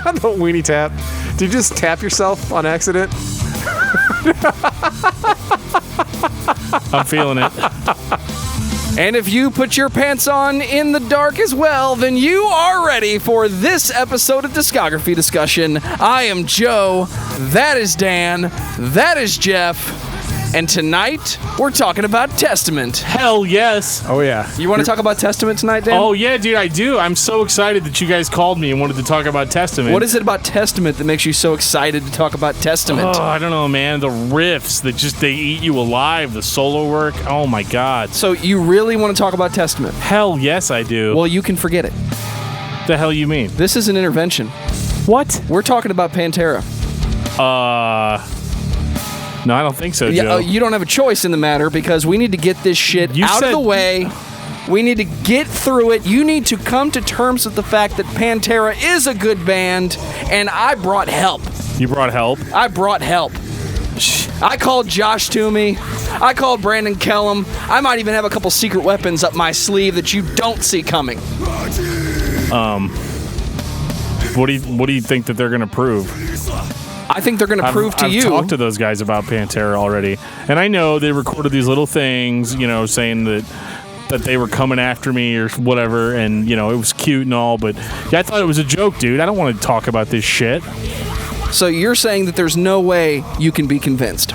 The weenie tap. Did you just tap yourself on accident? I'm feeling it. And if you put your pants on in the dark as well, then you are ready for this episode of Discography Discussion. I am Joe. That is Dan. That is Geoff. And tonight, we're talking about Testament. Hell yes. Oh, yeah. You want to talk about Testament tonight, Dan? Oh, yeah, dude, I do. I'm so excited that you guys called me and wanted to talk about Testament. What is it about Testament that makes you so excited to talk about Testament? Oh, I don't know, man. The riffs that they eat you alive. The solo work. Oh, my God. So you really want to talk about Testament? Hell yes, I do. Well, you can forget it. The hell you mean? This is an intervention. What? We're talking about Pantera. No, I don't think so, Joe. You don't have a choice in the matter because we need to get this shit out of the way. We need to get through it. You need to come to terms with the fact that Pantera is a good band, and I brought help. You brought help? I brought help. I called Josh Toomey. I called Brandon Kellum. I might even have a couple secret weapons up my sleeve that you don't see coming. What do you think that they're going to prove? I think they're going to prove to you. I've talked to those guys about Pantera already, and I know they recorded these little things, saying that they were coming after me or whatever, and it was cute and all, but yeah, I thought it was a joke, dude. I don't want to talk about this shit. So you're saying that there's no way you can be convinced?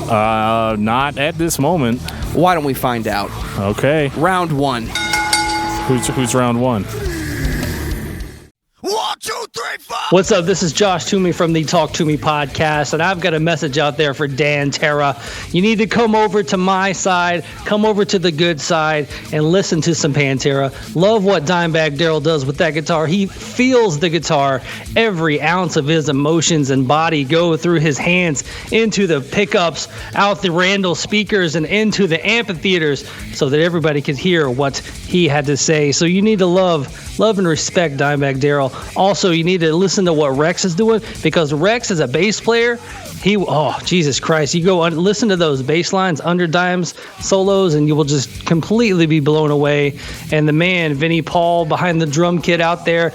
Not at this moment. Why don't we find out? Okay. Round one. Who's round one? 1, 2, 3, 4. What's up? This is Josh Toomey from the Talk To Me podcast, and I've got a message out there for Dantera. You need to come over to my side, come over to the good side, and listen to some Pantera. Love what Dimebag Darrell does with that guitar. He feels the guitar. Every ounce of his emotions and body go through his hands into the pickups, out the Randall speakers, and into the amphitheaters so that everybody could hear what he had to say. So you need to love and respect Dimebag Darrell. Also, you need to listen to what Rex is doing, because Rex is a bass player. Jesus Christ. You go and listen to those bass lines under Dime's solos, and you will just completely be blown away. And the man, Vinnie Paul, behind the drum kit out there,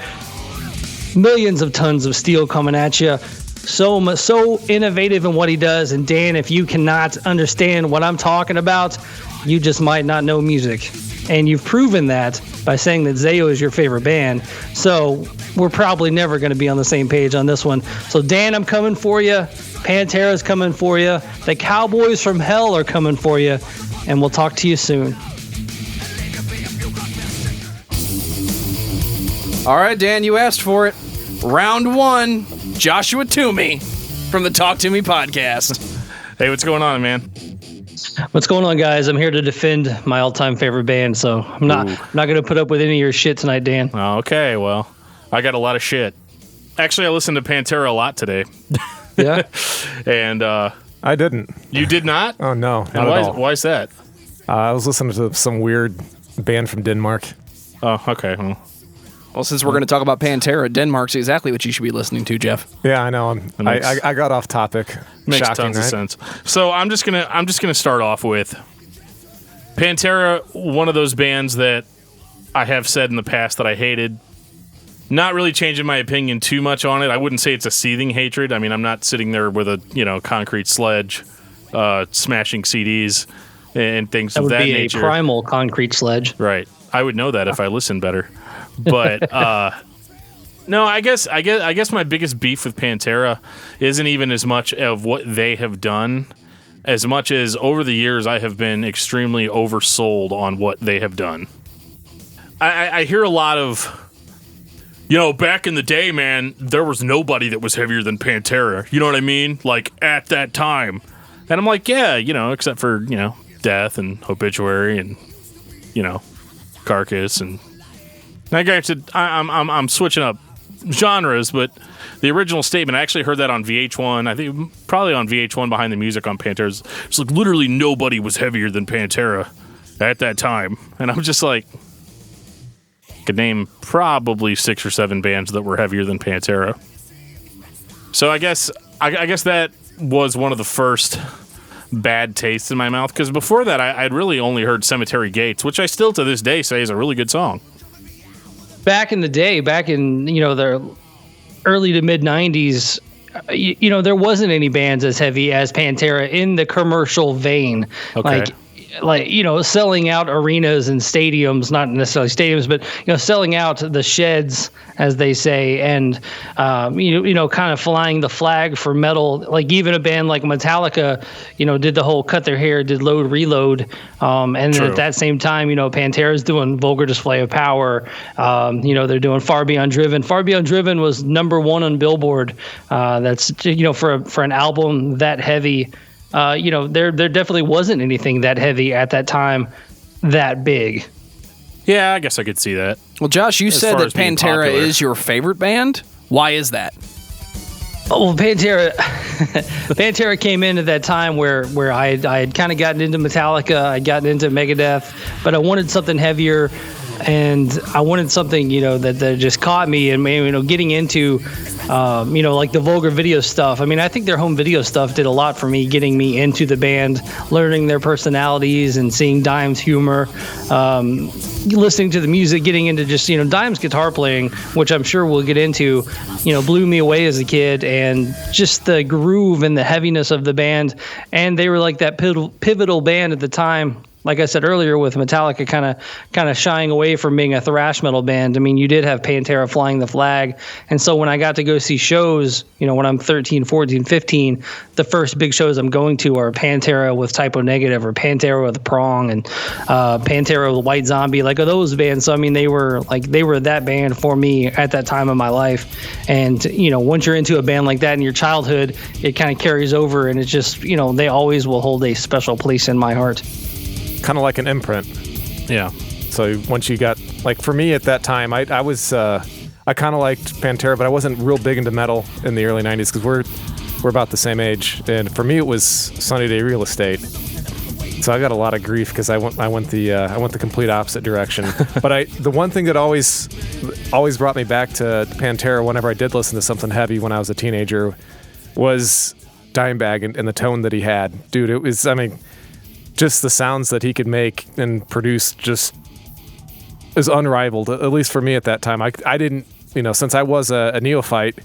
millions of tons of steel coming at you. So innovative in what he does. And Dan, if you cannot understand what I'm talking about, you just might not know music. And you've proven that by saying that Zayo is your favorite band. So we're probably never going to be on the same page on this one. So Dan, I'm coming for you. Pantera's coming for you. The Cowboys from Hell are coming for you. And we'll talk to you soon. All right, Dan, you asked for it. Round one, Joshua Toomey from the Talk To Me podcast. Hey, what's going on, man? What's going on, guys? I'm here to defend my all-time favorite band, so I'm not going to put up with any of your shit tonight, Dan. Okay, well, I got a lot of shit. Actually, I listened to Pantera a lot today. Yeah? And I didn't. You did not? Oh, no. And why is that? I was listening to some weird band from Denmark. Oh, okay. Well, since we're going to talk about Pantera, Denmark's exactly what you should be listening to, Geoff. Yeah, I know. I got off topic. Makes Shocking, tons right? of sense. So I'm just gonna start off with Pantera, one of those bands that I have said in the past that I hated. Not really changing my opinion too much on it. I wouldn't say it's a seething hatred. I mean, I'm not sitting there with a concrete sledge, smashing CDs and things of that nature. That would be a primal concrete sledge. Right. I would know that if I listened better. But no, I guess my biggest beef with Pantera isn't even as much of what they have done, as much as over the years I have been extremely oversold on what they have done. I hear a lot of, back in the day, man, there was nobody that was heavier than Pantera. You know what I mean? Like, at that time. And I'm like, yeah, except for, Death and Obituary and, Carcass. And I granted, I'm switching up genres, but the original statement, I actually heard that on VH1. I think probably on VH1 Behind the Music on Pantera. It's like literally nobody was heavier than Pantera at that time. And I'm just like, could name probably 6 or 7 bands that were heavier than Pantera. So I guess that was one of the first bad tastes in my mouth, because before that I'd really only heard Cemetery Gates, which I still to this day say is a really good song. Back in the day, back in their early to mid 90s, there wasn't any bands as heavy as Pantera in the commercial vein. Okay. Like selling out arenas and stadiums, not necessarily stadiums, but selling out the sheds, as they say, and kind of flying the flag for metal. Like even a band like Metallica, did the whole cut their hair, did load reload, and then at that same time, Pantera's doing Vulgar Display of Power. They're doing Far Beyond Driven. Far Beyond Driven was number 1 on Billboard. That's for an album that heavy. There definitely wasn't anything that heavy at that time, that big. Yeah, I guess I could see that. Well, Josh, you said that Pantera is your favorite band. Why is that? Oh, Pantera came in at that time where I had kind of gotten into Metallica, I'd gotten into Megadeth, but I wanted something heavier, and I wanted something that just caught me, and getting into like the Vulgar video stuff. I mean, I think their home video stuff did a lot for me, getting me into the band, learning their personalities and seeing Dime's humor, listening to the music, getting into just Dime's guitar playing, which I'm sure we'll get into, blew me away as a kid, and just the groove and the heaviness of the band. And they were like that pivotal band at the time. Like I said earlier, with Metallica kind of shying away from being a thrash metal band. I mean, you did have Pantera flying the flag. And so when I got to go see shows, when I'm 13, 14, 15, the first big shows I'm going to are Pantera with Typo Negative, or Pantera with Prong, and Pantera with White Zombie, like those bands. So I mean, they were that band for me at that time of my life. And once you're into a band like that in your childhood, it kind of carries over, and it's just they always will hold a special place in my heart. Kind of like an imprint. Yeah. So once you got, like, for me at that time, I was I kind of liked Pantera, but I wasn't real big into metal in the early 90s because we're about the same age. And for me, it was Sunny Day Real Estate. So I got a lot of grief because I went the complete opposite direction. But the one thing that always brought me back to Pantera whenever I did listen to something heavy when I was a teenager was Dimebag and the tone that he had. Dude, it was, just the sounds that he could make and produce just is unrivaled, at least for me at that time. I didn't, since I was a neophyte,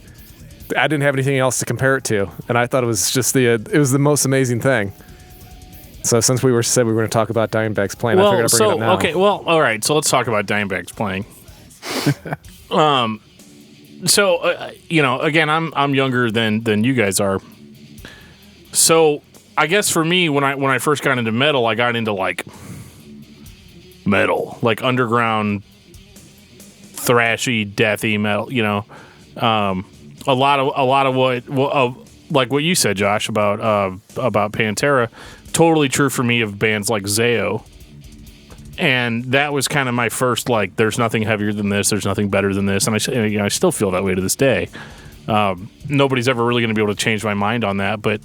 I didn't have anything else to compare it to. And I thought it was just it was the most amazing thing. So since we said we were going to talk about Dimebag's playing, I figured I'd bring it up now. Okay, well, all right, so let's talk about Dimebag's playing. Again, I'm younger than you guys are. So I guess for me, when I first got into metal, I got into like metal, like underground, thrashy, deathy metal. A lot of what like what you said, Josh, about Pantera, totally true for me of bands like Zao. And that was kind of my first, like, there's nothing heavier than this, there's nothing better than this, and I still feel that way to this day. Nobody's ever really going to be able to change my mind on that, but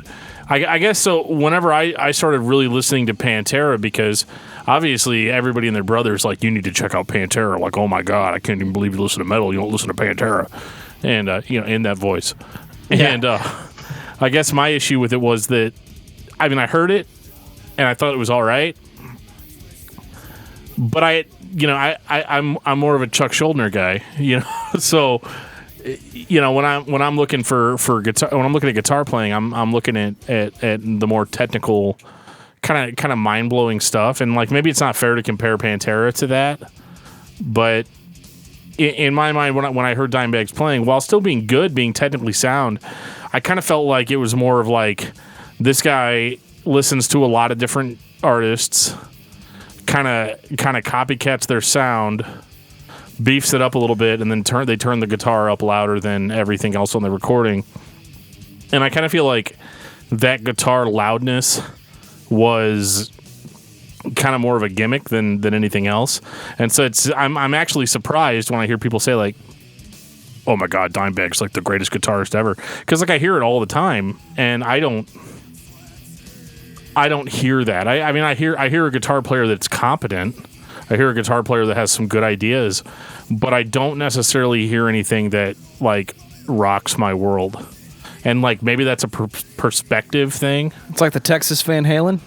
I guess so. Whenever I started really listening to Pantera, because obviously everybody and their brothers like, you need to check out Pantera. Like, oh my God, I can't even believe you listen to metal. You don't listen to Pantera, and in that voice. Yeah. And I guess my issue with it was that, I heard it and I thought it was all right, but I'm more of a Chuck Schuldiner guy, so. When I'm looking for guitar, when I'm looking at guitar playing, I'm looking at the more technical, kind of mind blowing stuff, and like maybe it's not fair to compare Pantera to that, but in my mind, when I heard Dimebag's playing, while still being good, being technically sound, I kind of felt like it was more of like, this guy listens to a lot of different artists, kind of copycats their sound, beefs it up a little bit, and then they turn the guitar up louder than everything else on the recording. And I kind of feel like that guitar loudness was kind of more of a gimmick than anything else. And so I'm actually surprised when I hear people say like, oh my God, Dimebag's like the greatest guitarist ever, because like I hear it all the time, and I don't hear that. I hear a guitar player that's competent. I hear a guitar player that has some good ideas, but I don't necessarily hear anything that like rocks my world. And like maybe that's a perspective thing. It's like the Texas Van Halen.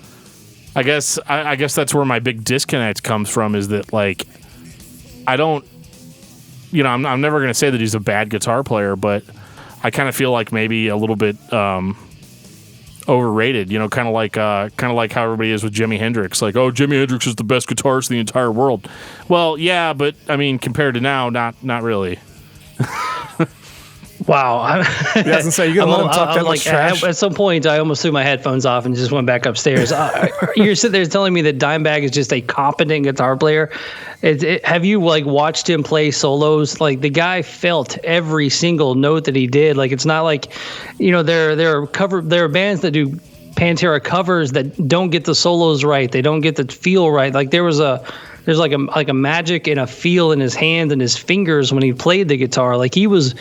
I guess that's where my big disconnect comes from, is that like I don't I'm never going to say that he's a bad guitar player, but I kind of feel like maybe a little bit overrated. Kind of like how everybody is with Jimi Hendrix. Like, oh, Jimi Hendrix is the best guitarist in the entire world. Well, yeah, but I mean, compared to now, not really. Wow. He doesn't say you gotta let him talk that much trash. At some point, I almost threw my headphones off and just went back upstairs. You're sitting there telling me that Dimebag is just a competent guitar player. Have you watched him play solos? Like, the guy felt every single note that he did. Like, it's not like, there are bands that do Pantera covers that don't get the solos right. They don't get the feel right. Like, there's like a magic and a feel in his hands and his fingers when he played the guitar. Like, he as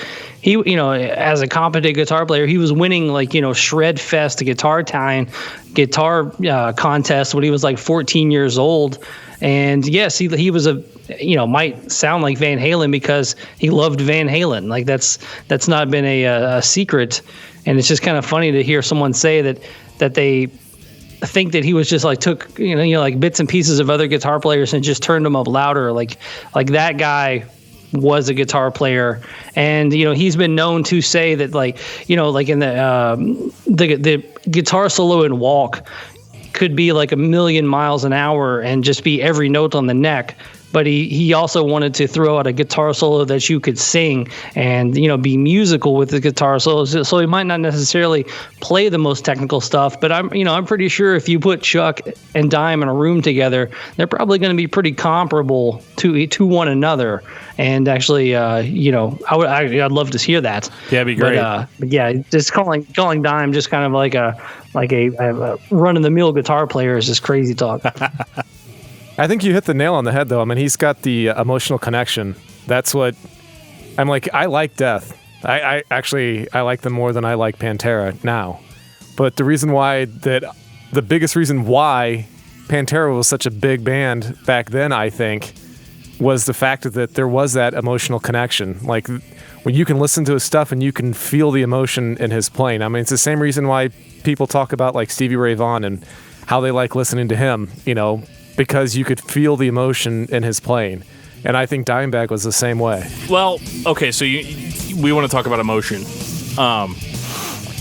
a competent guitar player, he was winning Shred Fest guitar contest when he was 14 years old. And yes, he was might sound like Van Halen because he loved Van Halen. Like, that's not been a secret. And it's just kind of funny to hear someone say that they think that he was just took bits and pieces of other guitar players and just turned them up louder. Like that guy was a guitar player, and he's been known to say that in the guitar solo in Walk could be a million miles an hour and just be every note on the neck. But he also wanted to throw out a guitar solo that you could sing and, be musical with the guitar solos. So he might not necessarily play the most technical stuff, but I'm pretty sure if you put Chuck and Dime in a room together, they're probably going to be pretty comparable to one another. And actually, I'd love to hear that. Yeah, it'd be great. But yeah, just calling Dime just kind of like a run-of-the-mill guitar player is just crazy talk. I think you hit the nail on the head, though. I mean, he's got the emotional connection. That's what I'm like. I like Death. I like them more than I like Pantera now. But the biggest reason why Pantera was such a big band back then, I think, was the fact that there was that emotional connection. Like, when you can listen to his stuff and you can feel the emotion in his playing. I mean, it's the same reason why people talk about Stevie Ray Vaughan and how they like listening to him, because you could feel the emotion in his playing. And I think Dimebag was the same way. Well, okay, so we want to talk about emotion.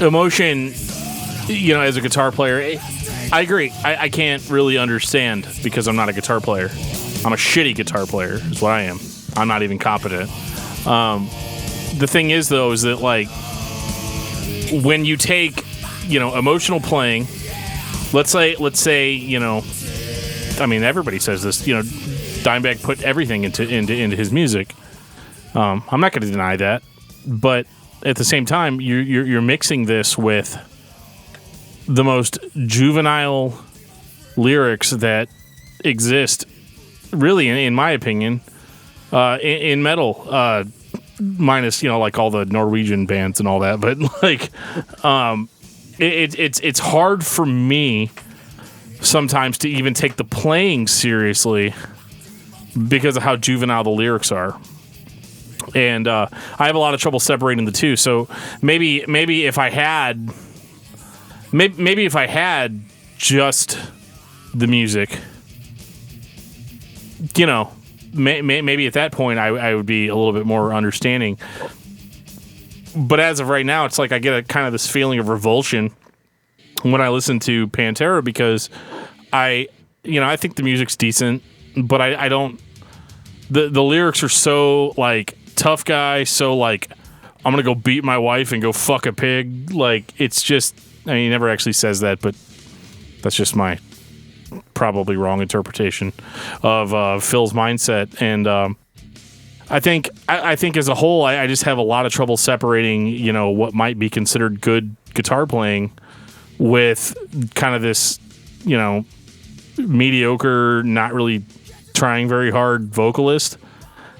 Emotion, as a guitar player, I agree. I can't really understand because I'm not a guitar player. I'm a shitty guitar player is what I am. I'm not even competent. The thing is, though, is that, when you take, emotional playing, let's say, I mean, everybody says this. Dimebag put everything into his music. I'm not going to deny that, but at the same time, you're mixing this with the most juvenile lyrics that exist, really, in my opinion, in metal. Minus all the Norwegian bands and all that, but it's hard for me sometimes to even take the playing seriously because of how juvenile the lyrics are. And I have a lot of trouble separating the two. So maybe if I had just the music, maybe at that point I would be a little bit more understanding. But as of right now, it's like I get a kind of this feeling of revulsion when I listen to Pantera because I think the music's decent, but I don't. The lyrics are so tough guy, so I'm gonna go beat my wife and go fuck a pig. It's just, he never actually says that, but that's just my probably wrong interpretation of Phil's mindset. And I think as a whole, I just have a lot of trouble separating what might be considered good guitar playing with kind of this, mediocre, not really trying very hard vocalist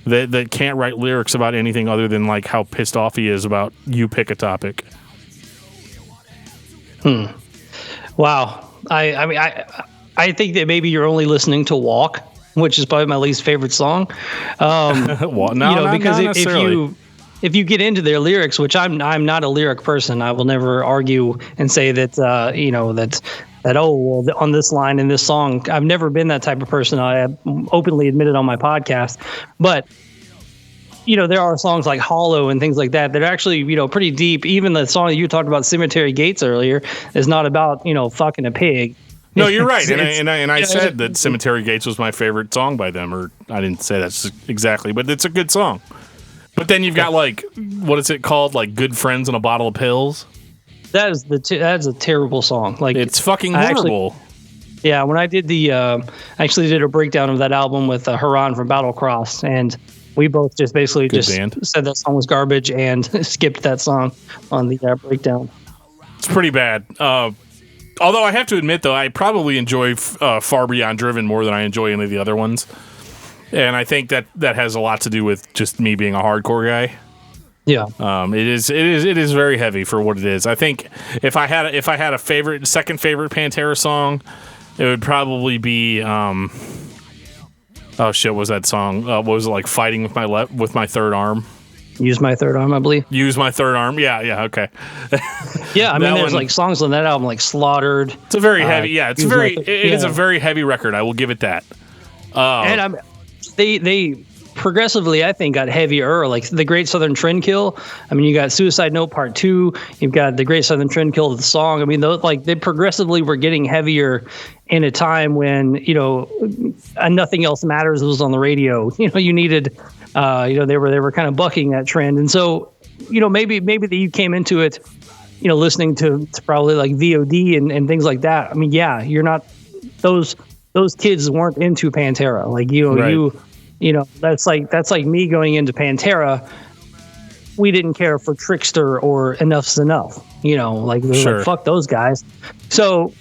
that can't write lyrics about anything other than how pissed off he is about you pick a topic. Wow. I think that maybe you're only listening to Walk, which is probably my least favorite song. Well, no, because if you get into their lyrics, which I'm not a lyric person, I will never argue and say that on this line in this song, I've never been that type of person. I have openly admitted on my podcast, but there are songs like Hollow and things like that that are actually, pretty deep. Even the song that you talked about, Cemetery Gates, earlier, is not about, fucking a pig. No, you're right. And I said that Cemetery Gates was my favorite song by them, or I didn't say that exactly, but it's a good song. But then you've got, like, what is it called? Like, Good Friends and a Bottle of Pills? That's a terrible song. Like, it's fucking horrible. Yeah, when I did I actually did a breakdown of that album with Haran from Battlecross, and we both just basically said that song was garbage and skipped that song on the breakdown. It's pretty bad. Although I have to admit, though, I probably enjoy Far Beyond Driven more than I enjoy any of the other ones. And I think that has a lot to do with just me being a hardcore guy. Yeah. It is very heavy for what it is. I think if I had a second favorite Pantera song, it would probably be oh shit, what was that song? What was it, like, Fighting with my Third Arm? Use My Third Arm, I believe. Use My Third Arm. Yeah, okay. Yeah, I mean, there's like songs on that album like Slaughtered. It's a very heavy. Yeah, it is a very heavy record. I will give it that. And they progressively, I think, got heavier. Like The Great Southern Trendkill. I mean, you got Suicide Note Part 2. You've got The Great Southern Trendkill, the song. I mean, they progressively were getting heavier in a time when, Nothing Else Matters was on the radio. You needed, they were kind of bucking that trend. And so, maybe that you came into it, listening to probably like VOD and things like that. I mean, yeah, you're not, those kids weren't into Pantera. Like, right. That's like me going into Pantera. We didn't care for Trickster or Enough's Enough. Like, fuck those guys. So,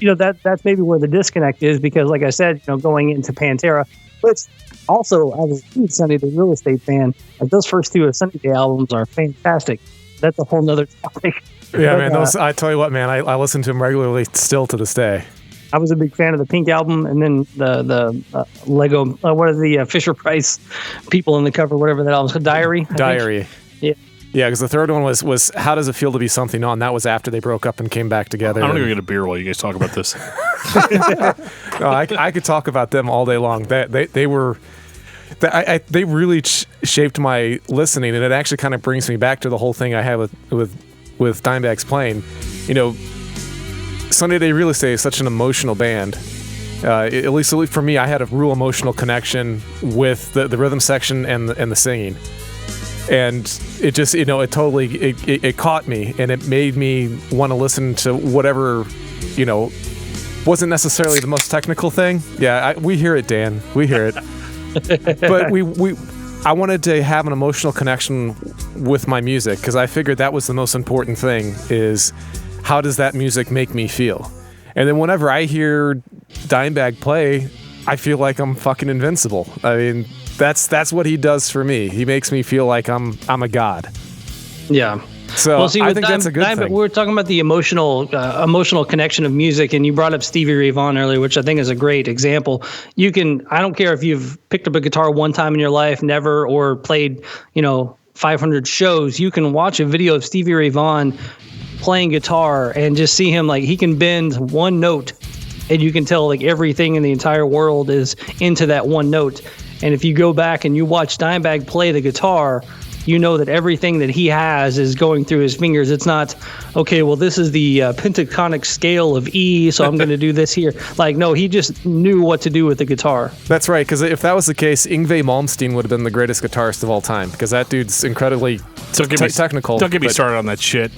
that's maybe where the disconnect is, because, like I said, going into Pantera, but also I was a huge Sunny Day Real Estate fan. Like, those first two Sunny Day albums are fantastic. That's a whole nother topic. Yeah, man. I tell you what, man. I listen to them regularly still to this day. I was a big fan of the Pink album, and then the Lego. What are the Fisher Price people on the cover? Whatever that album's called, Diary. Diary. Yeah. Yeah, because the third one was How Does It Feel to Be Something On? That was after they broke up and came back together. I'm going to go get a beer while you guys talk about this. No, I could talk about them all day long. They were... They really shaped my listening, and it actually kind of brings me back to the whole thing I had with Dimebag's playing. Sunday Day Real Estate is such an emotional band. At least for me, I had a real emotional connection with the rhythm section and the singing. And it just, it totally, it caught me, and it made me want to listen to whatever, wasn't necessarily the most technical thing. Yeah, we hear it, Dan. We hear it. But I wanted to have an emotional connection with my music, because I figured that was the most important thing, is how does that music make me feel? And then whenever I hear Dimebag play, I feel like I'm fucking invincible. I mean, that's what he does for me. He makes me feel like I'm a god. Yeah. So I think that's a good thing. We were talking about the emotional connection of music, and you brought up Stevie Ray Vaughan earlier, which I think is a great example. I don't care if you've picked up a guitar one time in your life, never, or played, 500 shows. You can watch a video of Stevie Ray Vaughan playing guitar and just see him, like, he can bend one note, and you can tell, like, everything in the entire world is into that one note. And if you go back and you watch Dimebag play the guitar, you know that everything that he has is going through his fingers. It's not, okay, well, this is the pentatonic scale of E, so I'm going to do this here. Like, no, he just knew what to do with the guitar. That's right, because if that was the case, Yngwie Malmsteen would have been the greatest guitarist of all time, because that dude's incredibly technical. Don't get me started on that shit.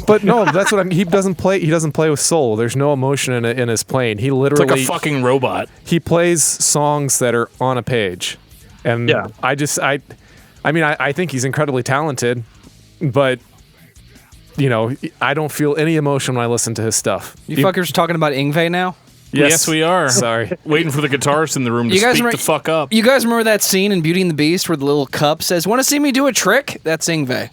But no, that's what I mean. He doesn't play with soul. There's no emotion in his playing. He literally... It's like a fucking robot. He plays songs that are on a page. And yeah. I think he's incredibly talented, but, I don't feel any emotion when I listen to his stuff. You fuckers talking about Yngwie now? Yes, we are. Sorry. Waiting for the guitarist in the room to speak the fuck up. You guys remember that scene in Beauty and the Beast where the little cup says, "Want to see me do a trick?" That's Yngwie.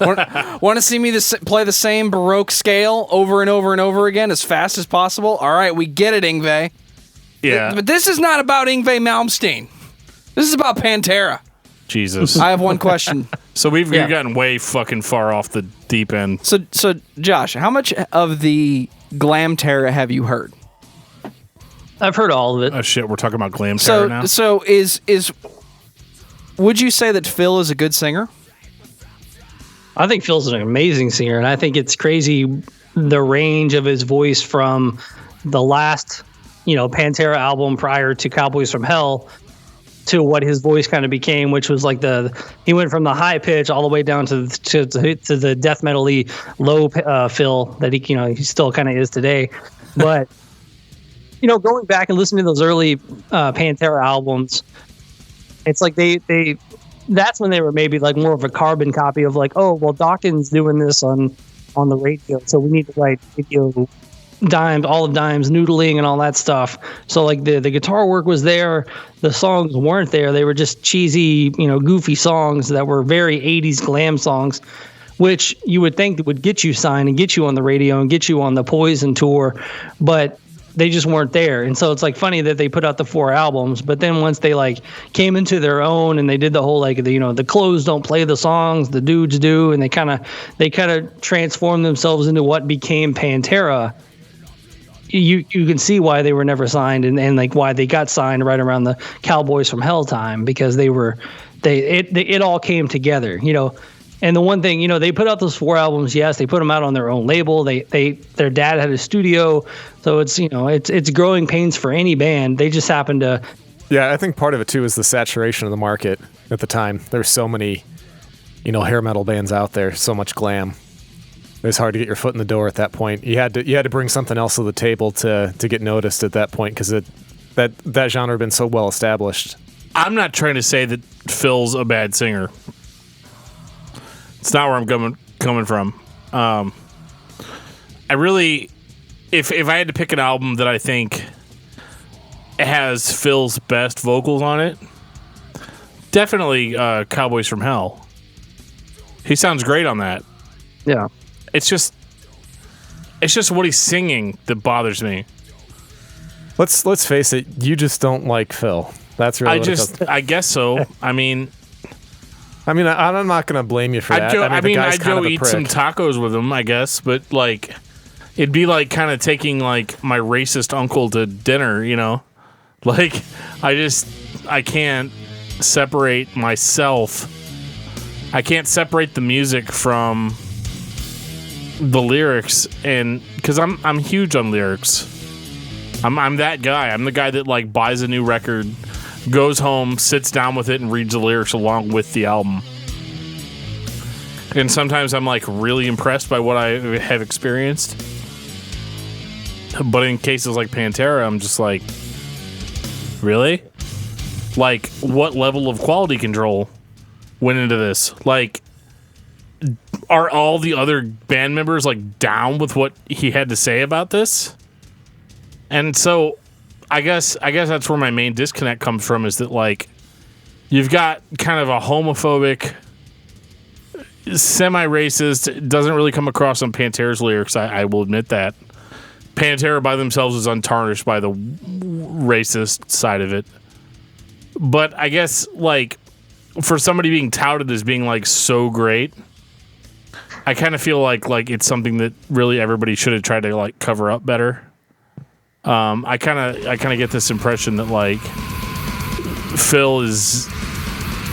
Want to see me play the same Baroque scale over and over and over again as fast as possible? All right, we get it, Yngwie. Yeah. But this is not about Yngwie Malmsteen. This is about Pantera. Jesus. I have one question. So we've gotten way fucking far off the deep end. So Josh, how much of the Glamtera have you heard? I've heard all of it. Oh shit, we're talking about Glamtera now. So is Would you say that Phil is a good singer? I think Phil's an amazing singer, and I think it's crazy the range of his voice from the last, Pantera album prior to Cowboys from Hell to what his voice kind of became, which was like he went from the high pitch all the way down to the death metal-y low Phil that he still kind of is today. But going back and listening to those early Pantera albums, it's like that's when they were maybe like more of a carbon copy of like, oh well, Dawkins doing this on the radio, so we need to write video dimes, all of dimes, noodling and all that stuff. So like the guitar work was there, the songs weren't there. They were just cheesy, goofy songs that were very 80s glam songs, which you would think would get you signed and get you on the radio and get you on the Poison tour, but they just weren't there. And so it's like funny that they put out the 4 albums, but then once they like came into their own and they did the whole like the clothes don't play the songs, the dudes do, and they kind of transformed themselves into what became Pantera. You can see why they were never signed and like why they got signed right around the Cowboys from Hell time, because it all came together, And the one thing, they put out those 4 albums. Yes, they put them out on their own label. Their dad had a studio, so it's growing pains for any band. They just happened to. Yeah, I think part of it too is the saturation of the market at the time. There's so many, hair metal bands out there, so much glam. It was hard to get your foot in the door at that point. You had to bring something else to the table to get noticed at that point, because that genre had been so well established. I'm not trying to say that Phil's a bad singer. It's not where I'm coming from. I really, if I had to pick an album that I think has Phil's best vocals on it, definitely Cowboys from Hell. He sounds great on that. Yeah. It's just what he's singing that bothers me. Let's face it, you just don't like Phil. That's really I guess so. I mean, I'm not going to blame you for that. I'd go eat some tacos with him, I guess, but like, it'd be like kind of taking like my racist uncle to dinner, Like, I can't separate myself. I can't separate the music from the lyrics, and because I'm huge on lyrics. I'm that guy. I'm the guy that like buys a new record, goes home, sits down with it, and reads the lyrics along with the album. And sometimes I'm like really impressed by what I have experienced. But in cases like Pantera, I'm just like, really? Like, what level of quality control went into this? Like, are all the other band members like down with what he had to say about this? And so I guess that's where my main disconnect comes from, is that like you've got kind of a homophobic, semi-racist, it doesn't really come across on Pantera's lyrics, I will admit that. Pantera by themselves is untarnished by the racist side of it. But I guess like for somebody being touted as being like so great, I kind of feel like it's something that really everybody should have tried to like cover up better. I kind of get this impression that like Phil is,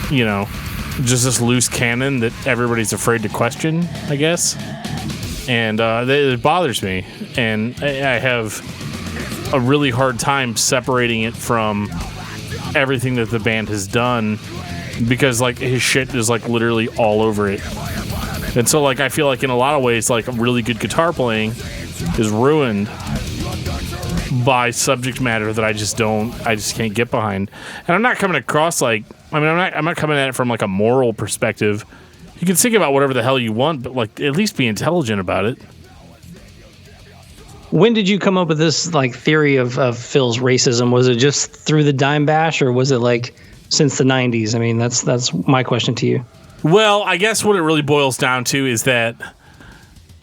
just this loose cannon that everybody's afraid to question, I guess, and it bothers me, and I have a really hard time separating it from everything that the band has done, because like his shit is like literally all over it. And so, like, I feel like in a lot of ways, like, really good guitar playing is ruined by subject matter that I just can't get behind. And I'm not coming across I'm not coming at it from like a moral perspective. You can think about whatever the hell you want, but like at least be intelligent about it. When did you come up with this like theory of Phil's racism? Was it just through the Dime Bash, or was it like since the 90s? I mean, that's my question to you. Well, I guess what it really boils down to is that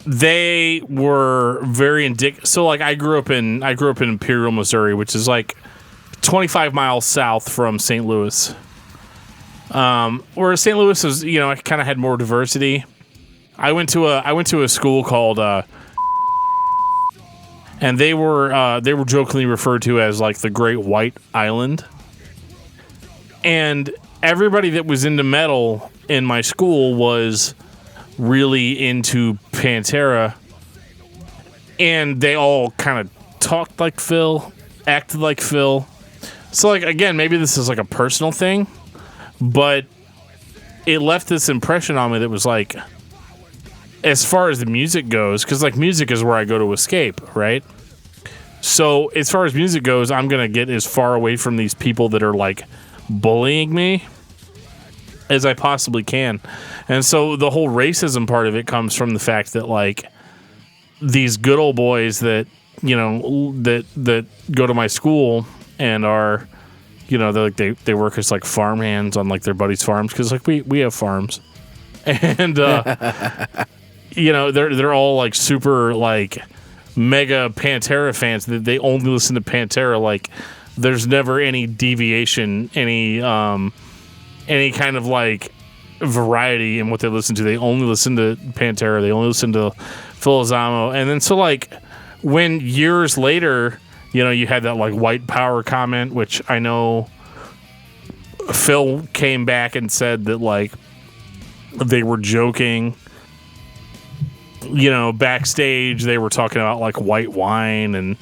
they were very So, like, I grew up in Imperial, Missouri, which is like 25 miles south from St. Louis. Whereas St. Louis is, it kind of had more diversity. I went to a school called, and they were jokingly referred to as like the Great White Island. And everybody that was into metal in my school was really into Pantera, and they all kind of talked like Phil, acted like Phil. So, like, again, maybe this is like a personal thing, but it left this impression on me that was like, as far as the music goes, because like music is where I go to escape, right? So as far as music goes, I'm going to get as far away from these people that are like bullying me as I possibly can. And so the whole racism part of it comes from the fact that like these good old boys that, you know, that go to my school and are, you know, they work as like farm hands on like their buddies' farms, because like we have farms, and you know, they're all like super like mega Pantera fans. They only listen to Pantera. Like there's never any deviation, any kind of like variety in what they listen to. They only listen to Pantera. They only listen to Phil Zamo. And then so like when years later, you know, you had that like white power comment, which I know Phil came back and said that like they were joking. You know, backstage they were talking about like white wine, and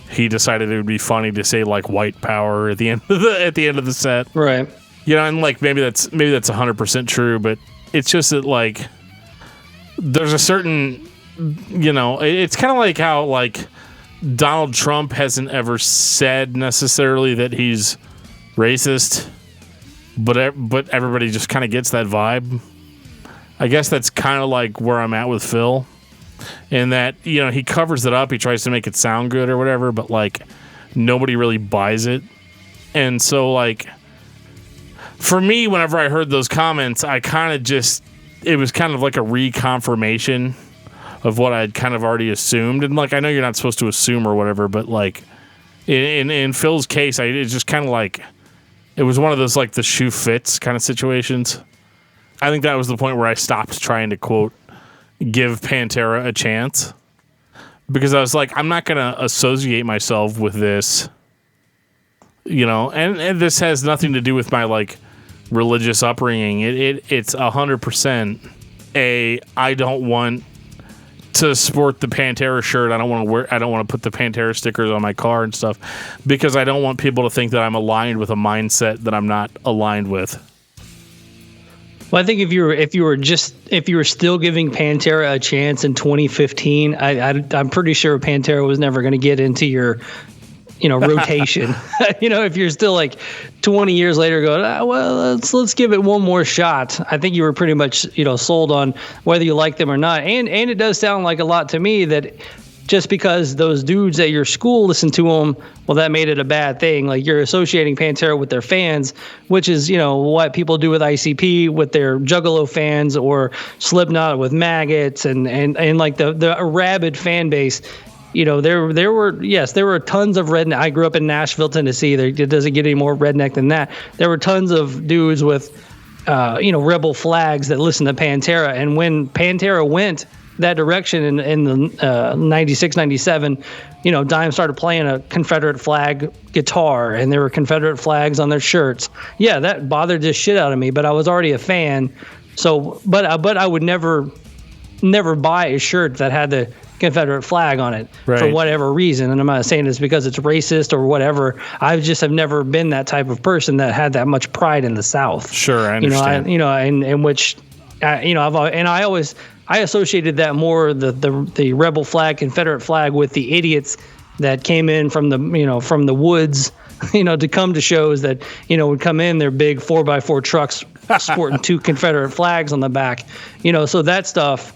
he decided it would be funny to say like white power at the end of the set. Right. You know, and like maybe that's 100% true, but it's just that like there's a certain, you know, it's kind of like how like Donald Trump hasn't ever said necessarily that he's racist, but everybody just kind of gets that vibe. I guess that's kind of like where I'm at with Phil, in that, you know, he covers it up, he tries to make it sound good or whatever, but like nobody really buys it. And so like for me, whenever I heard those comments, I kind of just, it was kind of like a reconfirmation of what I'd kind of already assumed. And like, I know you're not supposed to assume or whatever, but like in Phil's case, it's just kind of like, it was one of those like the shoe fits kind of situations. I think that was the point where I stopped trying to, quote, give Pantera a chance, because I was like, I'm not going to associate myself with this, you know, and this has nothing to do with my like religious upbringing. It's 100% I don't want to sport the Pantera shirt. I don't want to put the Pantera stickers on my car and stuff, because I don't want people to think that I'm aligned with a mindset that I'm not aligned with. Well, I think if you were still giving Pantera a chance in 2015, I'm pretty sure Pantera was never going to get into your, you know, rotation. You know, if you're still like 20 years later going, well, let's give it one more shot. I think you were pretty much, you know, sold on whether you like them or not. And it does sound like a lot to me that just because those dudes at your school listen to them, well, that made it a bad thing. Like you're associating Pantera with their fans, which is, you know, what people do with ICP with their Juggalo fans, or Slipknot with Maggots, and like the rabid fan base. You know, there were tons of redneck. I grew up in Nashville, Tennessee. It doesn't get any more redneck than that. There were tons of dudes with, you know, rebel flags that listened to Pantera. And when Pantera went that direction in the 96, 97, you know, Dime started playing a Confederate flag guitar, and there were Confederate flags on their shirts. Yeah, that bothered the shit out of me, but I was already a fan. So, but I would never buy a shirt that had the Confederate flag on it, right, for whatever reason. And I'm not saying it's because it's racist or whatever. I just have never been that type of person that had that much pride in the South. Sure, I understand. In which, you know, I associated that more, the rebel flag, Confederate flag, with the idiots that came in from the woods, you know, to come to shows that, you know, would come in their big 4x4 trucks sporting two Confederate flags on the back, you know. So that stuff,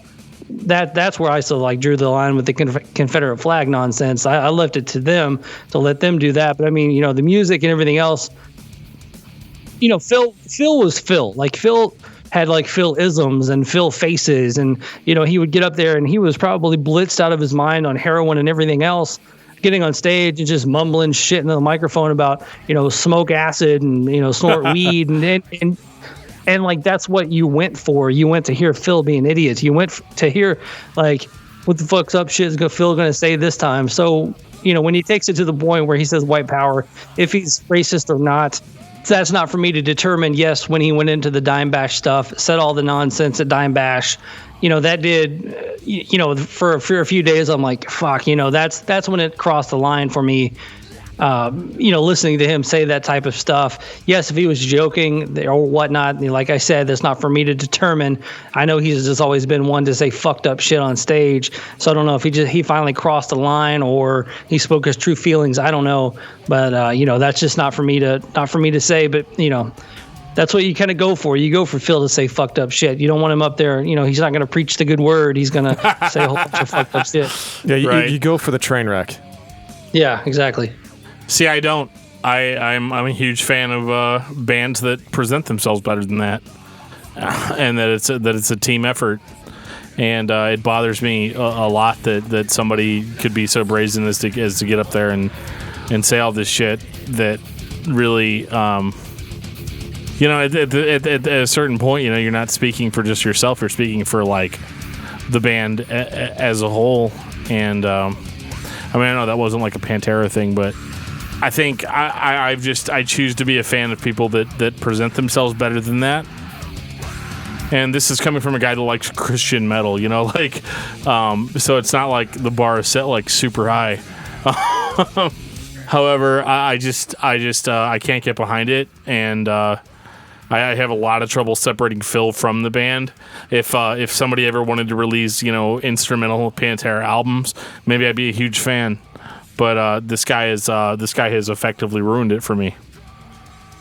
that's where I still like drew the line with the Confederate flag nonsense. I left it to them to let them do that. But I mean, you know, the music and everything else, you know, Phil was Phil. Like Phil had like Phil-isms and Phil faces, and, you know, he would get up there and he was probably blitzed out of his mind on heroin and everything else, getting on stage and just mumbling shit into the microphone about, you know, smoke acid and, you know, snort weed and like that's what you went for. You went to hear Phil being idiots. You went to hear like, what the fuck's up shit is Phil going to say this time. So, you know, when he takes it to the point where he says white power, if he's racist or not, that's not for me to determine. Yes, when he went into the Dime Bash stuff, said all the nonsense at Dime Bash, that did, for a few days, I'm like, fuck, that's when it crossed the line for me. Listening to him say that type of stuff. Yes, if he was joking or whatnot, like I said, that's not for me to determine. I know he's just always been one to say fucked up shit on stage. So I don't know if he finally crossed the line or he spoke his true feelings. I don't know, but that's just not for me to say. But that's what you kind of go for. You go for Phil to say fucked up shit. You don't want him up there. He's not going to preach the good word. He's going to say a whole bunch of fucked up shit. Yeah, you go for the train wreck. Yeah, exactly. See, I don't. I'm a huge fan of bands that present themselves better than that, and that it's a team effort. And it bothers me a lot that somebody could be so brazen as to get up there and say all this shit that really, at a certain point, you're not speaking for just yourself. You're speaking for like the band as a whole. And I know that wasn't like a Pantera thing, but I think I choose to be a fan of people that present themselves better than that. And this is coming from a guy that likes Christian metal, so it's not like the bar is set like super high. However, I can't get behind it, and I have a lot of trouble separating Phil from the band. If somebody ever wanted to release instrumental Pantera albums, maybe I'd be a huge fan. But this guy has effectively ruined it for me.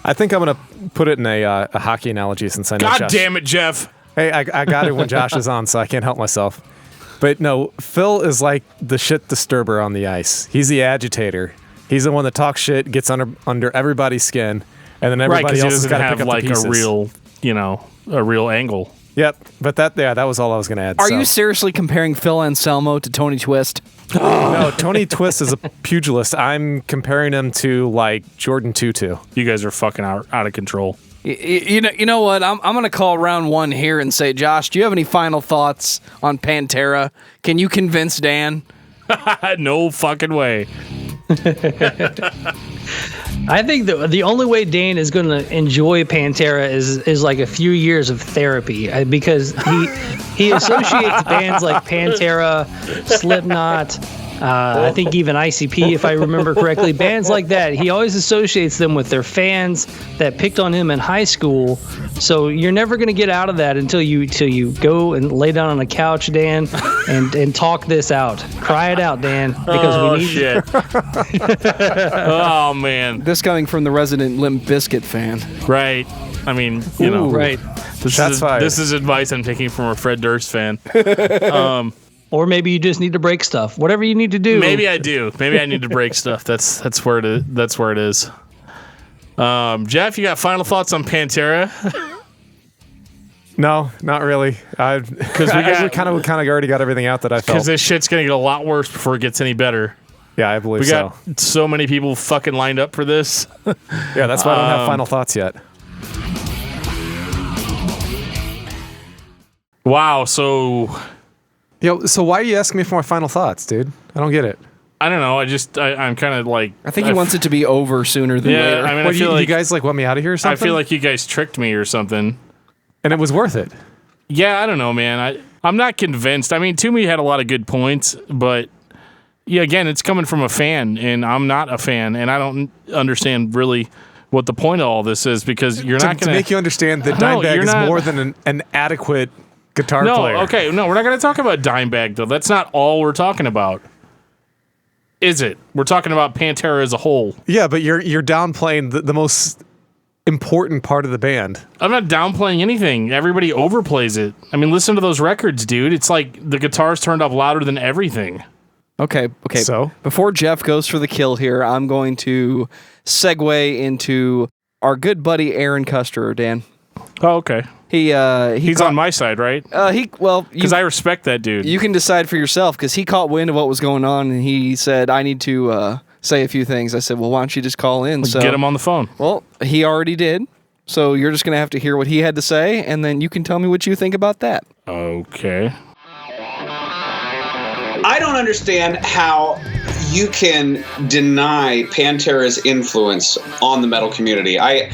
I think I'm gonna put it in a hockey analogy since I know. God Josh. damn it, Geoff! Hey, I got it when Josh is on, so I can't help myself. But no, Phil is like the shit disturber on the ice. He's the agitator. He's the one that talks shit, gets under everybody's skin, and then everybody else has got to pick up like the pieces. a real angle. Yep, but that was all I was gonna add. Are you seriously comparing Phil Anselmo to Tony Twist? No, Tony Twist is a pugilist. I'm comparing him to like Jordan Tutu. You guys are fucking out of control. You know what? I'm going to call round one here and say, Josh, do you have any final thoughts on Pantera? Can you convince Dan? No fucking way. I think the only way Dan is going to enjoy Pantera is like a few years of therapy, because he associates bands like Pantera, Slipknot, I think even ICP, if I remember correctly, bands like that. He always associates them with their fans that picked on him in high school. So you're never going to get out of that until you go and lay down on a couch, Dan, and talk this out. Cry it out, Dan, because we need shit. Oh man, this coming from the resident Limp Bizkit fan, right? I mean, right. This is advice I'm taking from a Fred Durst fan. Or maybe you just need to break stuff. Whatever you need to do. Maybe I do. Maybe I need to break stuff. That's where it is. Geoff, you got final thoughts on Pantera? No, not really. Because we kind of already got everything out that I felt. Because this shit's gonna get a lot worse before it gets any better. Yeah, I believe we got so many people fucking lined up for this. Yeah, that's why I don't have final thoughts yet. Wow. So why are you asking me for my final thoughts, dude? I don't get it. I don't know. I'm kind of like. I think he wants it to be over sooner than later. I mean, I feel like you guys want me out of here or something? I feel like you guys tricked me or something. And it was worth it. Yeah, I don't know, man. I'm not convinced. I mean, Toomey had a lot of good points, but yeah, again, it's coming from a fan, and I'm not a fan, and I don't understand really what the point of all this is, because you're not going to make you understand that Dimebag is more than an adequate guitar player. Okay, no, we're not going to talk about Dimebag though. That's not all we're talking about. Is it? We're talking about Pantera as a whole. Yeah, but you're downplaying the most important part of the band. I'm not downplaying anything. Everybody overplays it. I mean, listen to those records, dude. It's like the guitars turned up louder than everything. Okay. So before Geoff goes for the kill here, I'm going to segue into our good buddy Aaron Kusterer, Dan. Oh, okay. He's on my side, right? Because I respect that dude. You can decide for yourself, because he caught wind of what was going on, and he said, I need to say a few things. I said, well, why don't you just call in? So get him on the phone. Well, he already did. So you're just going to have to hear what he had to say, and then you can tell me what you think about that. Okay. I don't understand how you can deny Pantera's influence on the metal community. I